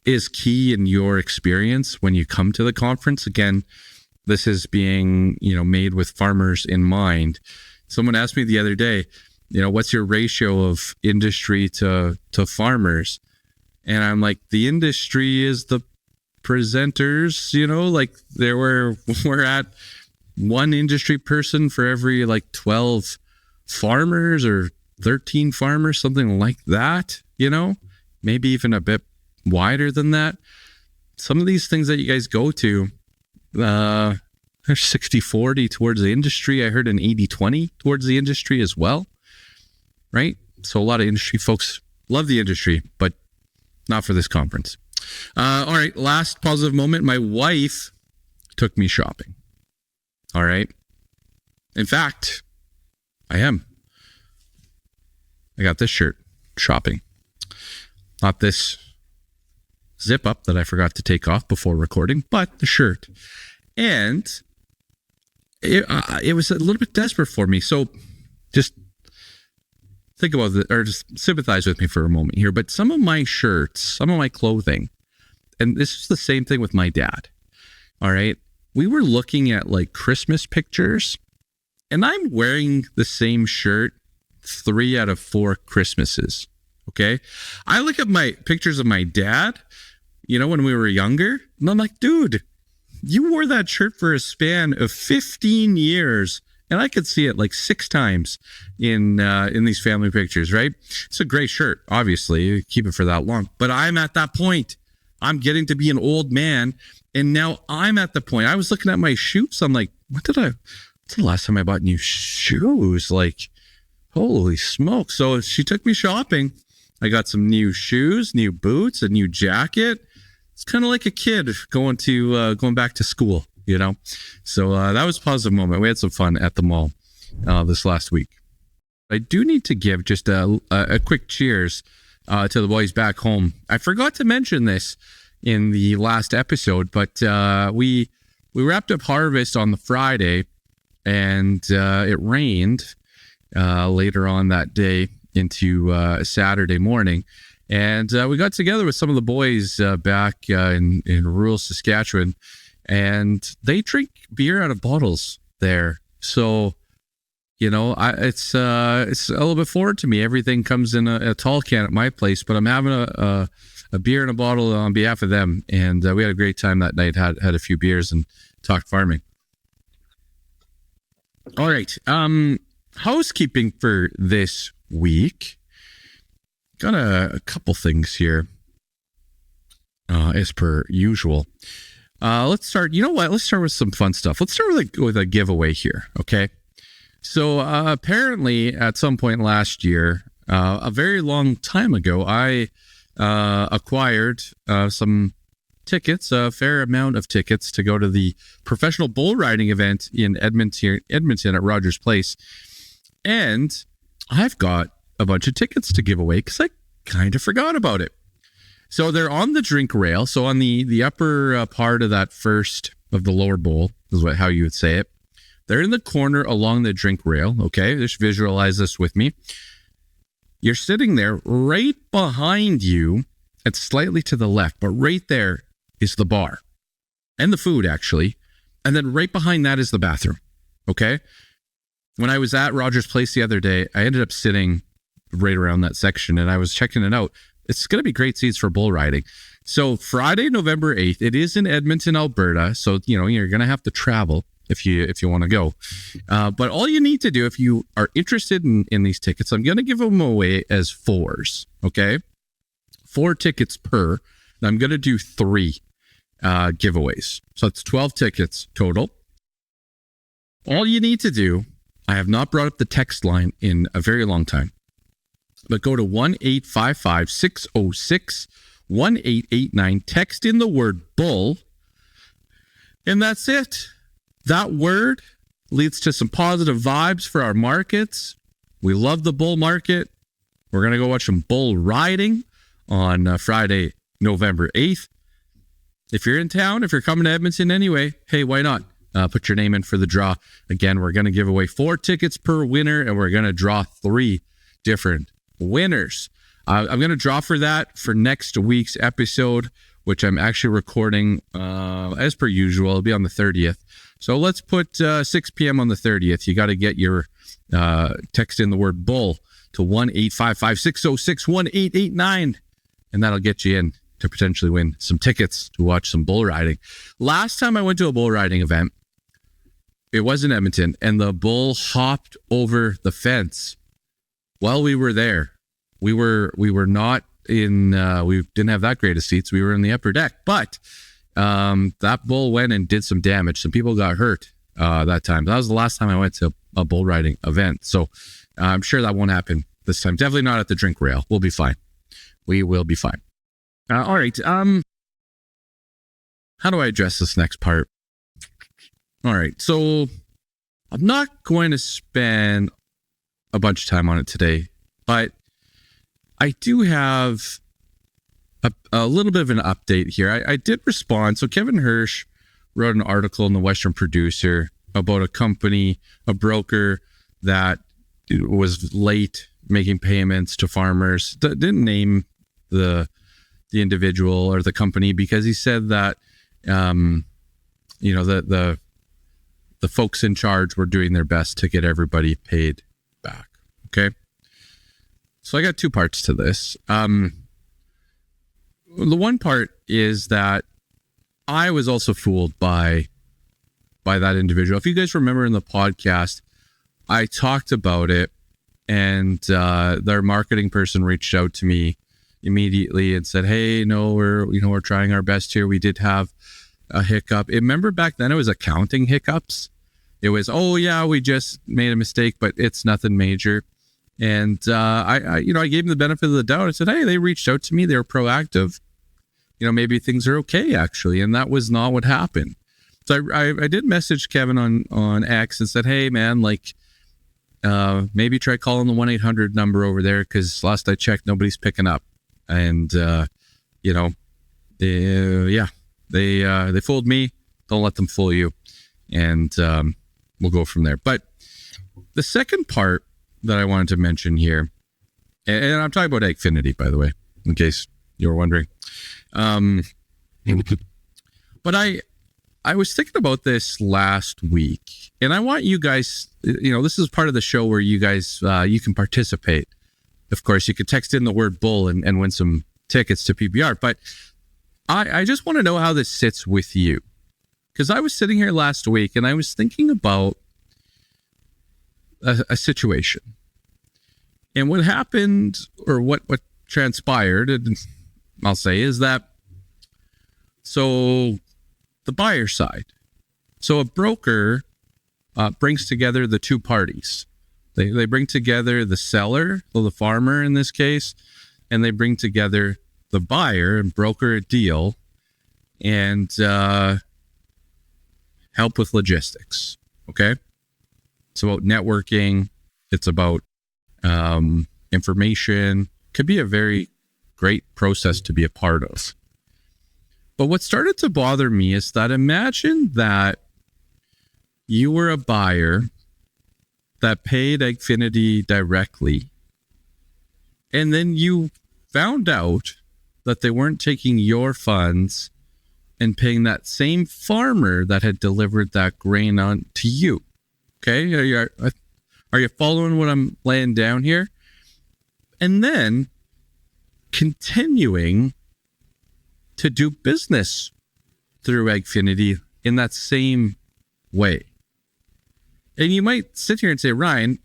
is key in your experience when you come to the conference. Again, this is being, made with farmers in mind. Someone asked me the other day, what's your ratio of industry to farmers? And I'm like, the industry is the presenters, like we're at one industry person for every 12 farmers or 13 farmers, something like that, maybe even a bit wider than that. Some of these things that you guys go to, they're 60-40 towards the industry. I heard an 80-20 towards the industry as well, right? So a lot of industry folks love the industry, but not for this conference. All right, last positive moment. My wife took me shopping. All right. In fact, I got this shirt shopping. Not this zip up that I forgot to take off before recording, but the shirt. And it was a little bit desperate for me. So just think about it, or just sympathize with me for a moment here. But some of my shirts, some of my clothing, and this is the same thing with my dad. All right. We were looking at Christmas pictures, and I'm wearing the same shirt 3 out of 4 Christmases. Okay. I look at my pictures of my dad, when we were younger, and I'm like, dude, you wore that shirt for a span of 15 years. And I could see it 6 times in these family pictures, right? It's a great shirt, obviously. You keep it for that long. But I'm at that point. I'm getting to be an old man. And now I'm at the point. I was looking at my shoes. I'm like, what's the last time I bought new shoes? Holy smoke. So she took me shopping. I got some new shoes, new boots, a new jacket. It's kind of like a kid going back to school, So that was a positive moment. We had some fun at the mall this last week. I do need to give just a quick cheers to the boys back home. I forgot to mention this in the last episode, but we wrapped up harvest on the Friday, and it rained later on that day into Saturday morning. And we got together with some of the boys back in rural Saskatchewan, and they drink beer out of bottles there. So, it's a little bit foreign to me. Everything comes in a tall can at my place, but I'm having a beer in a bottle on behalf of them. And we had a great time that night, had a few beers and talked farming. All right. Housekeeping for this week. Got a couple things here, as per usual. Let's start. You know what? Let's start with some fun stuff. Let's start with a giveaway here. Okay. So apparently, at some point last year, a very long time ago, I acquired some tickets, a fair amount of tickets, to go to the professional bull riding event in Edmonton at Rogers Place, and I've got a bunch of tickets to give away because I kind of forgot about it. So they're on the drink rail. So on the upper part of that first of the lower bowl is how you would say it. They're in the corner along the drink rail. Okay, just visualize this with me. You're sitting there. Right behind you, it's slightly to the left, but right there is the bar and the food, actually. And then right behind that is the bathroom. Okay. When I was at Rogers Place the other day, I ended up sitting right around that section, and I was checking it out. It's going to be great seats for bull riding. So Friday, November 8th, it is in Edmonton, Alberta. So, you're going to have to travel if you want to go. But all you need to do, if you are interested in these tickets, I'm going to give them away as 4s. Okay. 4 tickets per. And I'm going to do 3 giveaways. So it's 12 tickets total. All you need to do, I have not brought up the text line in a very long time, but go to 1-855-606-1889, text in the word bull, and that's it. That word leads to some positive vibes for our markets. We love the bull market. We're going to go watch some bull riding on Friday, November 8th. If you're in town, if you're coming to Edmonton anyway, hey, why not? Put your name in for the draw. Again, we're going to give away 4 tickets per winner, and we're going to draw 3 different winners. I'm going to draw for that for next week's episode, which I'm actually recording as per usual. It'll be on the 30th. So let's put 6 p.m. on the 30th. You got to get your text in the word bull to 1-855-606-1889, and that'll get you in to potentially win some tickets to watch some bull riding. Last time I went to a bull riding event, it was in Edmonton, and the bull hopped over the fence while we were there. We were not in, we didn't have that great of seats. We were in the upper deck, but that bull went and did some damage. Some people got hurt that time. That was the last time I went to a bull riding event. So I'm sure that won't happen this time. Definitely not at the drink rail. We'll be fine. We will be fine. All right. How do I address this next part? All right. So I'm not going to spend a bunch of time on it today, but I do have a little bit of an update here. I did respond. So Kevin Hirsch wrote an article in the Western Producer about a company, a broker that was late making payments to farmers. Didn't name the individual or the company because he said that, the folks in charge were doing their best to get everybody paid back. Okay. So I got 2 parts to this. The one part is that I was also fooled by that individual. If you guys remember in the podcast, I talked about it, and their marketing person reached out to me immediately and said, "Hey, no, we're trying our best here. We did have a hiccup." Remember back then it was accounting hiccups. It was, "Oh yeah, we just made a mistake, but it's nothing major." And I gave them the benefit of the doubt. I said, "Hey, they reached out to me. They were proactive. Maybe things are okay actually." And that was not what happened. So I did message Kevin on X and said, "Hey man, maybe try calling the 1-800 number over there, because last I checked, nobody's picking up." And they fooled me. Don't let them fool you. And we'll go from there. But the second part that I wanted to mention here, and I'm talking about Agfinity, by the way, in case you were wondering. But I was thinking about this last week, and I want you guys, this is part of the show where you guys, you can participate. Of course, you could text in the word bull and win some tickets to PBR. But I just want to know how this sits with you. Because I was sitting here last week and I was thinking about a situation. And what happened, or what transpired, and I'll say, is that, so the buyer side. So a broker brings together the 2 parties. They bring together the seller, or the farmer in this case, and they bring together the buyer and broker a deal and help with logistics. Okay. It's about networking. It's about information. Could be a very great process to be a part of. But what started to bother me is that, imagine that you were a buyer that paid Agfinity directly, and then you found out that they weren't taking your funds and paying that same farmer that had delivered that grain on to you. Okay, are you following what I'm laying down here? And then continuing to do business through Agfinity in that same way. And you might sit here and say, "Ryan,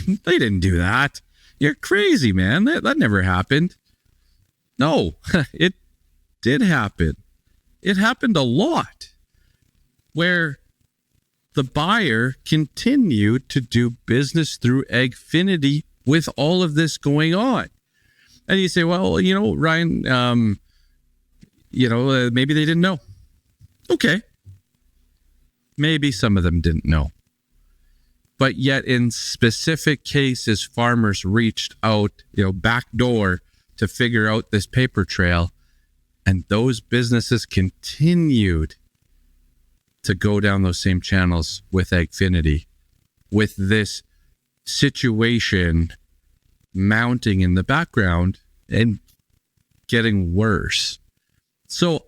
they didn't do that. You're crazy, man. That never happened." No, it did happen. It happened a lot, where the buyer continued to do business through Agfinity with all of this going on. And you say, well, Ryan, maybe they didn't know. Okay. Maybe some of them didn't know. But yet in specific cases, farmers reached out, backdoor to figure out this paper trail. And those businesses continued to go down those same channels with Agfinity, with this situation mounting in the background and getting worse. So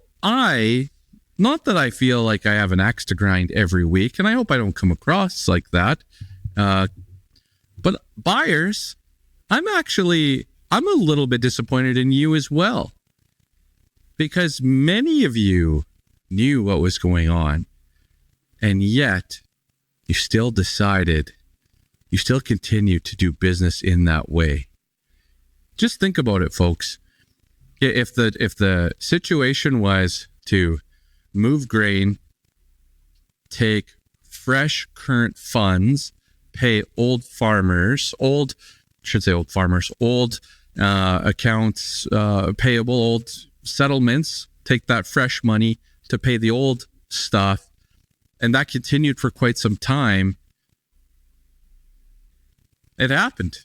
not that I feel like I have an axe to grind every week, and I hope I don't come across like that. But buyers, I'm a little bit disappointed in you as well, because many of you knew what was going on, and yet you still continued to do business in that way. Just think about it, folks. If the situation was to move grain, take fresh current funds, pay old accounts payable, old settlements, take that fresh money to pay the old stuff, and that continued for quite some time. It happened.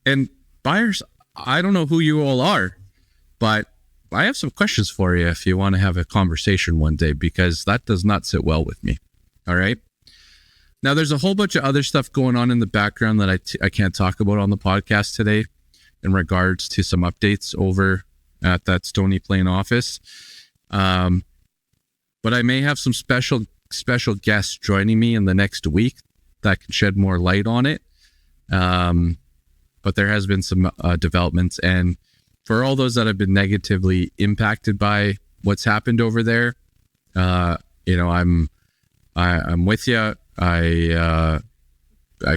And buyers, I don't know who you all are, but I have some questions for you if you want to have a conversation one day, because that does not sit well with me. All right. Now, there's a whole bunch of other stuff going on in the background that I can't talk about on the podcast today in regards to some updates over at that Stony Plain office. But I may have some special guests joining me in the next week that can shed more light on it. But there has been some developments, and for all those that have been negatively impacted by what's happened over there, I'm with you. I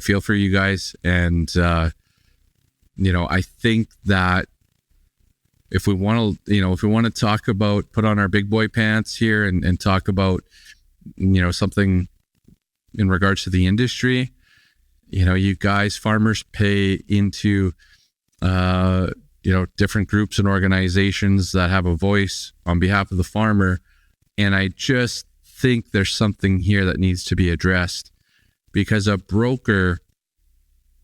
feel for you guys, and I think that if we want to talk about, put on our big boy pants here and talk about something in regards to the industry, you guys, farmers, pay into different groups and organizations that have a voice on behalf of the farmer. And I just think there's something here that needs to be addressed, because a broker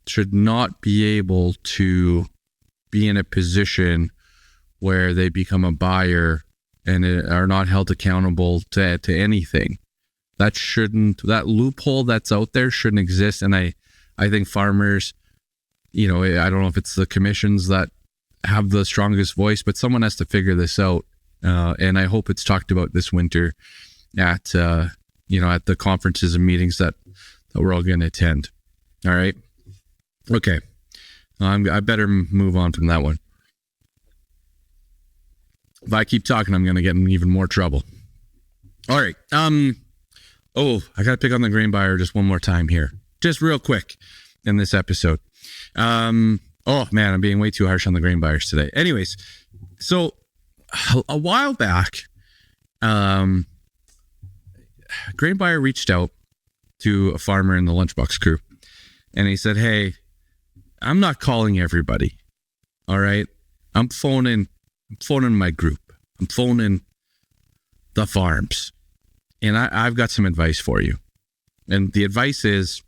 should not be able to be in a position where they become a buyer and are not held accountable to anything. That loophole that's out there shouldn't exist. And I think farmers, I don't know if it's the commissions that have the strongest voice, but someone has to figure this out. And I hope it's talked about this winter at the conferences and meetings that we're all going to attend. All right. Okay. I better move on from that one. If I keep talking, I'm going to get in even more trouble. All right. I got to pick on the grain buyer just one more time here, just real quick in this episode. Oh man, I'm being way too harsh on the grain buyers today. Anyways, so a while back, grain buyer reached out to a farmer in the Lunchbox crew, and he said, "Hey, I'm not calling everybody. All right, I'm phoning my group. I'm phoning the farms, and I've got some advice for you. And the advice is,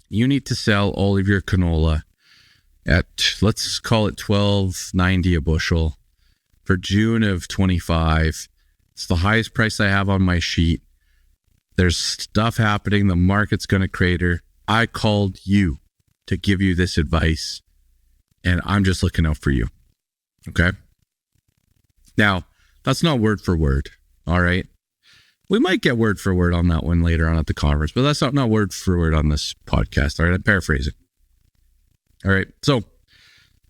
you need to sell all of your canola at, let's call it $12.90 a bushel for June of 25. It's the highest price I have on my sheet. There's stuff happening. The market's going to crater. I called you to give you this advice, and I'm just looking out for you." Okay. Now, that's not word for word. All right. We might get word for word on that one later on at the conference, but that's not word for word on this podcast. All right. I'm paraphrasing. All right. So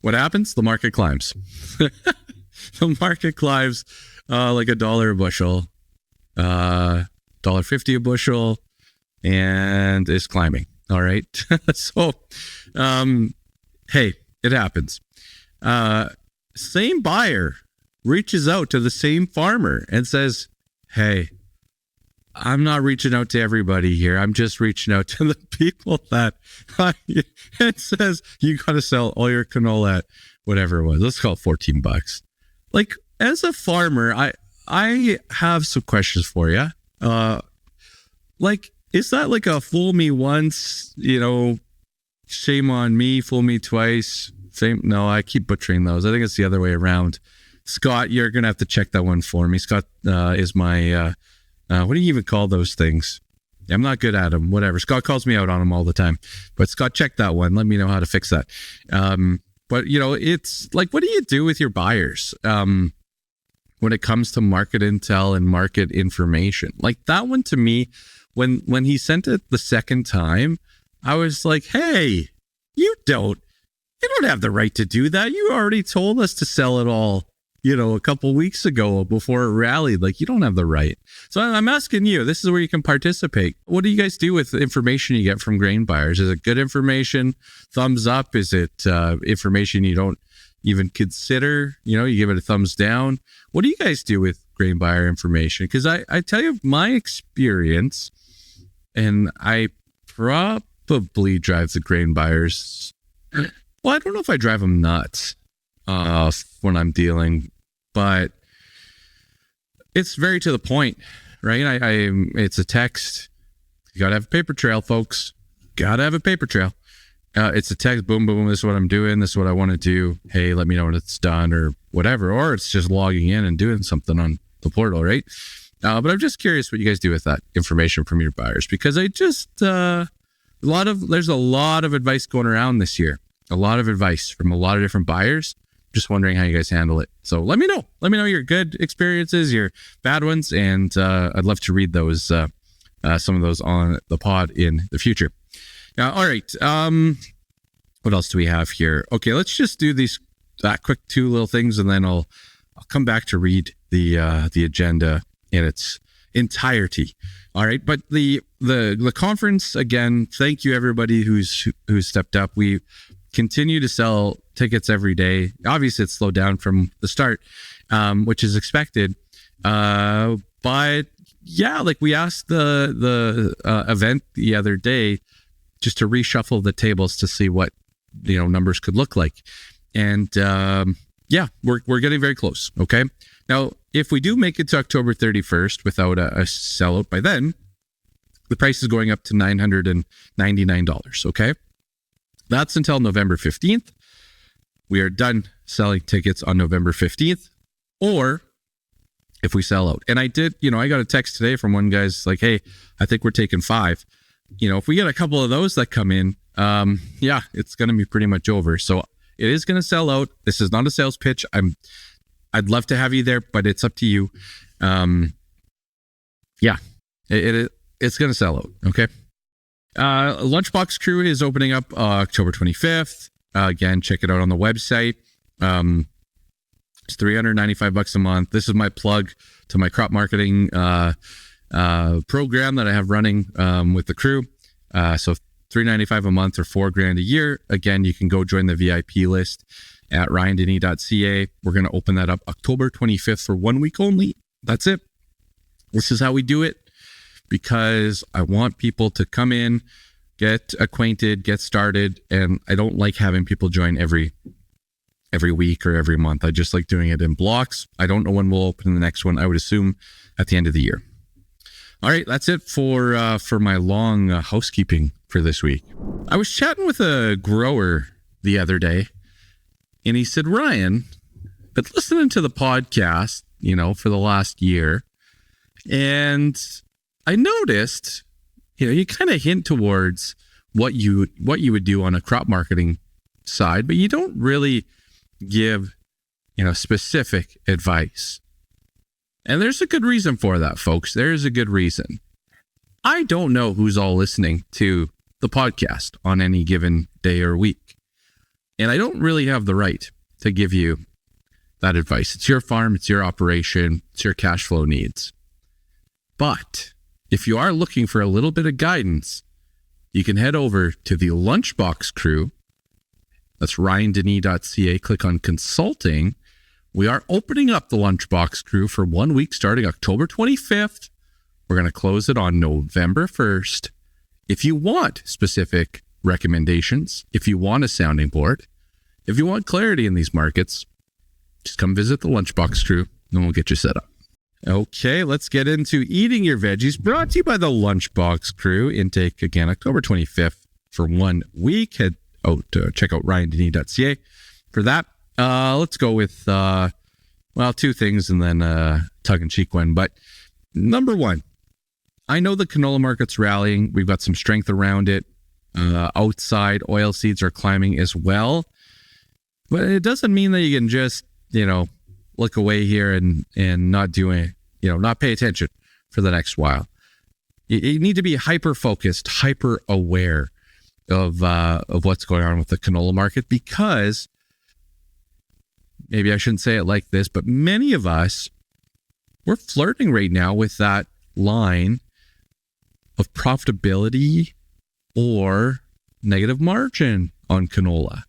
what happens? The market climbs. The market climbs like $1 a bushel, $1.50 a bushel, and is climbing. All right. So, hey, it happens. Same buyer reaches out to the same farmer and says, "Hey, I'm not reaching out to everybody here. I'm just reaching out to the people that it says you got to sell all your canola at whatever it was. Let's call it $14. Like, as a farmer, I have some questions for you. Like, is that like a fool me once, shame on me, fool me twice? Same? No, I keep butchering those. I think it's the other way around. Scott, you're going to have to check that one for me. Scott is my, what do you even call those things? I'm not good at them. Whatever. Scott calls me out on them all the time. But Scott, check that one. Let me know how to fix that. But, it's like, what do you do with your buyers when it comes to market intel and market information? Like that one to me, when he sent it the second time, I was like, hey, you don't have the right to do that. You already told us to sell it all, a couple weeks ago before it rallied. Like, you don't have the right. So I'm asking you, this is where you can participate. What do you guys do with the information you get from grain buyers? Is it good information? Thumbs up? Is it information you don't even consider? You give it a thumbs down. What do you guys do with grain buyer information? Because I tell you my experience, and I probably drive the grain buyers. Well, I don't know if I drive them nuts when I'm dealing, but it's very to the point, right? It's a text. You got to have a paper trail, folks. Got to have a paper trail. It's a text, boom, boom, this is what I'm doing. This is what I want to do. Hey, let me know when it's done or whatever. Or it's just logging in and doing something on the portal, right? But I'm just curious what you guys do with that information from your buyers, because I just, there's a lot of advice going around this year. A lot of advice from a lot of different buyers. Just wondering how you guys handle it. So let me know. Let me know your good experiences, your bad ones, and I'd love to read those, some of those on the pod in the future. All right. What else do we have here? Okay, let's just do that quick two little things, and then I'll come back to read the agenda in its entirety. All right, but the conference, again, thank you everybody who's stepped up. We continue to sell tickets every day. Obviously, it's slowed down from the start, which is expected. But yeah, like we asked the event the other day just to reshuffle the tables to see what numbers could look like, and yeah, we're getting very close. Okay, now if we do make it to October 31st without a sellout by then, the price is going up to $999. Okay. That's until November 15th. We are done selling tickets on November 15th, or if we sell out. And I did, I got a text today from one guy's like, hey, I think we're taking 5. If we get a couple of those that come in, yeah, it's going to be pretty much over. So it is going to sell out. This is not a sales pitch. I'd love to have you there, but it's up to you. Yeah, it's going to sell out. Okay. Lunchbox crew is opening up October 25th. Again, check it out on the website. It's $395 a month. This is my plug to my crop marketing program that I have running with the crew. So $395 a month or $4,000 a year. Again, you can go join the VIP list at ryandenny.ca. We're going to open that up October 25th for 1 week only. That's it. This is how we do it, because I want people to come in, get acquainted, get started, and I don't like having people join every week or every month. I just like doing it in blocks. I don't know when we'll open the next one. I would assume at the end of the year. All right, that's it for my long housekeeping for this week. I was chatting with a grower the other day, and he said, Ryan, been listening to the podcast, for the last year, and I noticed, you kind of hint towards what you would do on a crop marketing side, but you don't really give, specific advice. And there's a good reason for that, folks. There is a good reason. I don't know who's all listening to the podcast on any given day or week. And I don't really have the right to give you that advice. It's your farm, it's your operation, it's your cash flow needs. But if you are looking for a little bit of guidance, you can head over to the Lunchbox crew. That's ryandenny.ca. Click on consulting. We are opening up the Lunchbox crew for 1 week starting October 25th. We're going to close it on November 1st. If you want specific recommendations, if you want a sounding board, if you want clarity in these markets, just come visit the Lunchbox crew and we'll get you set up. Okay, let's get into eating your veggies, brought to you by the Lunchbox crew. Intake again, October 25th for 1 week. Head out to check out ryandenny.ca for that. Let's go with, 2 things and then a tongue-in-cheek one. But number 1, I know the canola market's rallying. We've got some strength around it. Outside, oil seeds are climbing as well. But it doesn't mean that you can just, look away here and not do it, not pay attention for the next while. You need to be hyper-focused, hyper-aware of what's going on with the canola market, because maybe I shouldn't say it like this, but many of us, we're flirting right now with that line of profitability or negative margin on canola.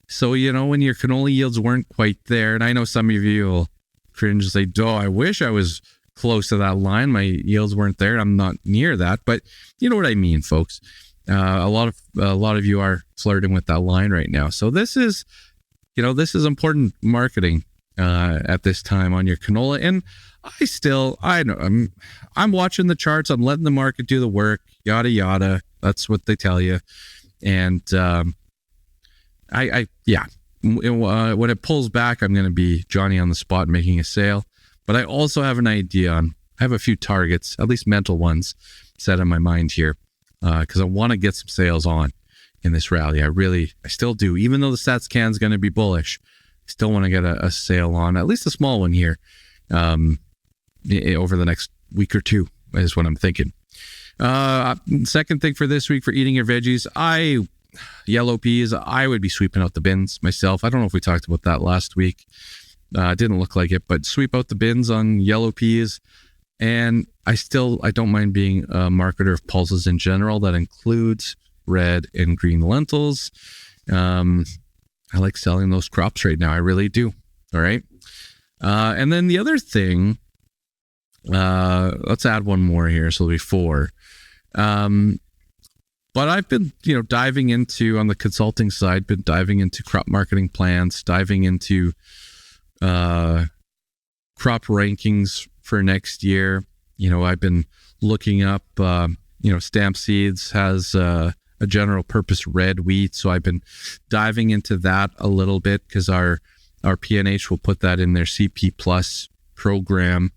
So, when your canola yields weren't quite there, and I know some of you will cringe and say, I wish I was close to that line. My yields weren't there. I'm not near that, but you know what I mean, folks. A lot of you are flirting with that line right now. So this is important marketing at this time on your canola. And I'm watching the charts. I'm letting the market do the work, yada, yada. That's what they tell you. And, when it pulls back, I'm going to be Johnny on the spot making a sale. But I also have an idea I have a few targets, at least mental ones, set in my mind here, because I want to get some sales on in this rally. I still do. Even though the stats can is going to be bullish, I still want to get a sale on, at least a small one here, over the next week or two is what I'm thinking. Second thing for this week for eating your veggies, yellow peas, I would be sweeping out the bins myself. I don't know if we talked about that last week. It didn't look like it, but sweep out the bins on yellow peas. And I don't mind being a marketer of pulses in general. That includes red and green lentils. I like selling those crops right now. I really do. All right. And then the other thing, let's add one more here. So it'll be 4. But I've been, diving into, on the consulting side, diving into crop marketing plans, diving into crop rankings for next year. I've been looking up, Stamp Seeds has a general purpose red wheat. So I've been diving into that a little bit, because our PNH will put that in their CP Plus program.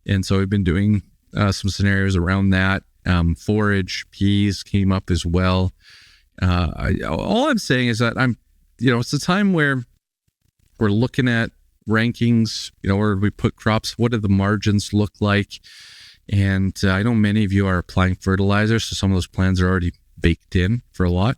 And so we've been doing some scenarios around that. Forage peas came up as well. All I'm saying is that it's a time where we're looking at rankings, where we put crops, what do the margins look like? And I know many of you are applying fertilizer, so some of those plans are already baked in for a lot.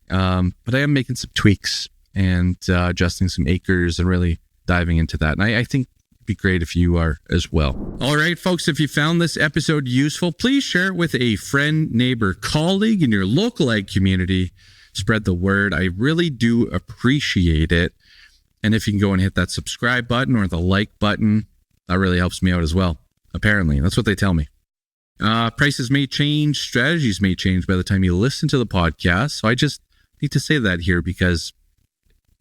But I am making some tweaks and adjusting some acres and really diving into that. And I think be great if you are as well. All right, folks, if you found this episode useful, please share it with a friend, neighbor, colleague in your local ag community. Spread the word. I really do appreciate it. And if you can go and hit that subscribe button or the like button, that really helps me out as well. Apparently, that's what they tell me. Prices may change, strategies may change by the time you listen to the podcast. So I just need to say that here, because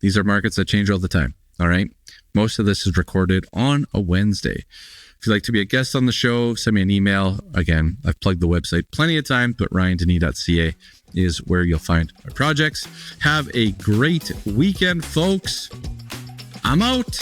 these are markets that change all the time. All right. Most of this is recorded on a Wednesday. If you'd like to be a guest on the show, send me an email. Again, I've plugged the website plenty of times, but ryandenny.ca is where you'll find my projects. Have a great weekend, folks. I'm out.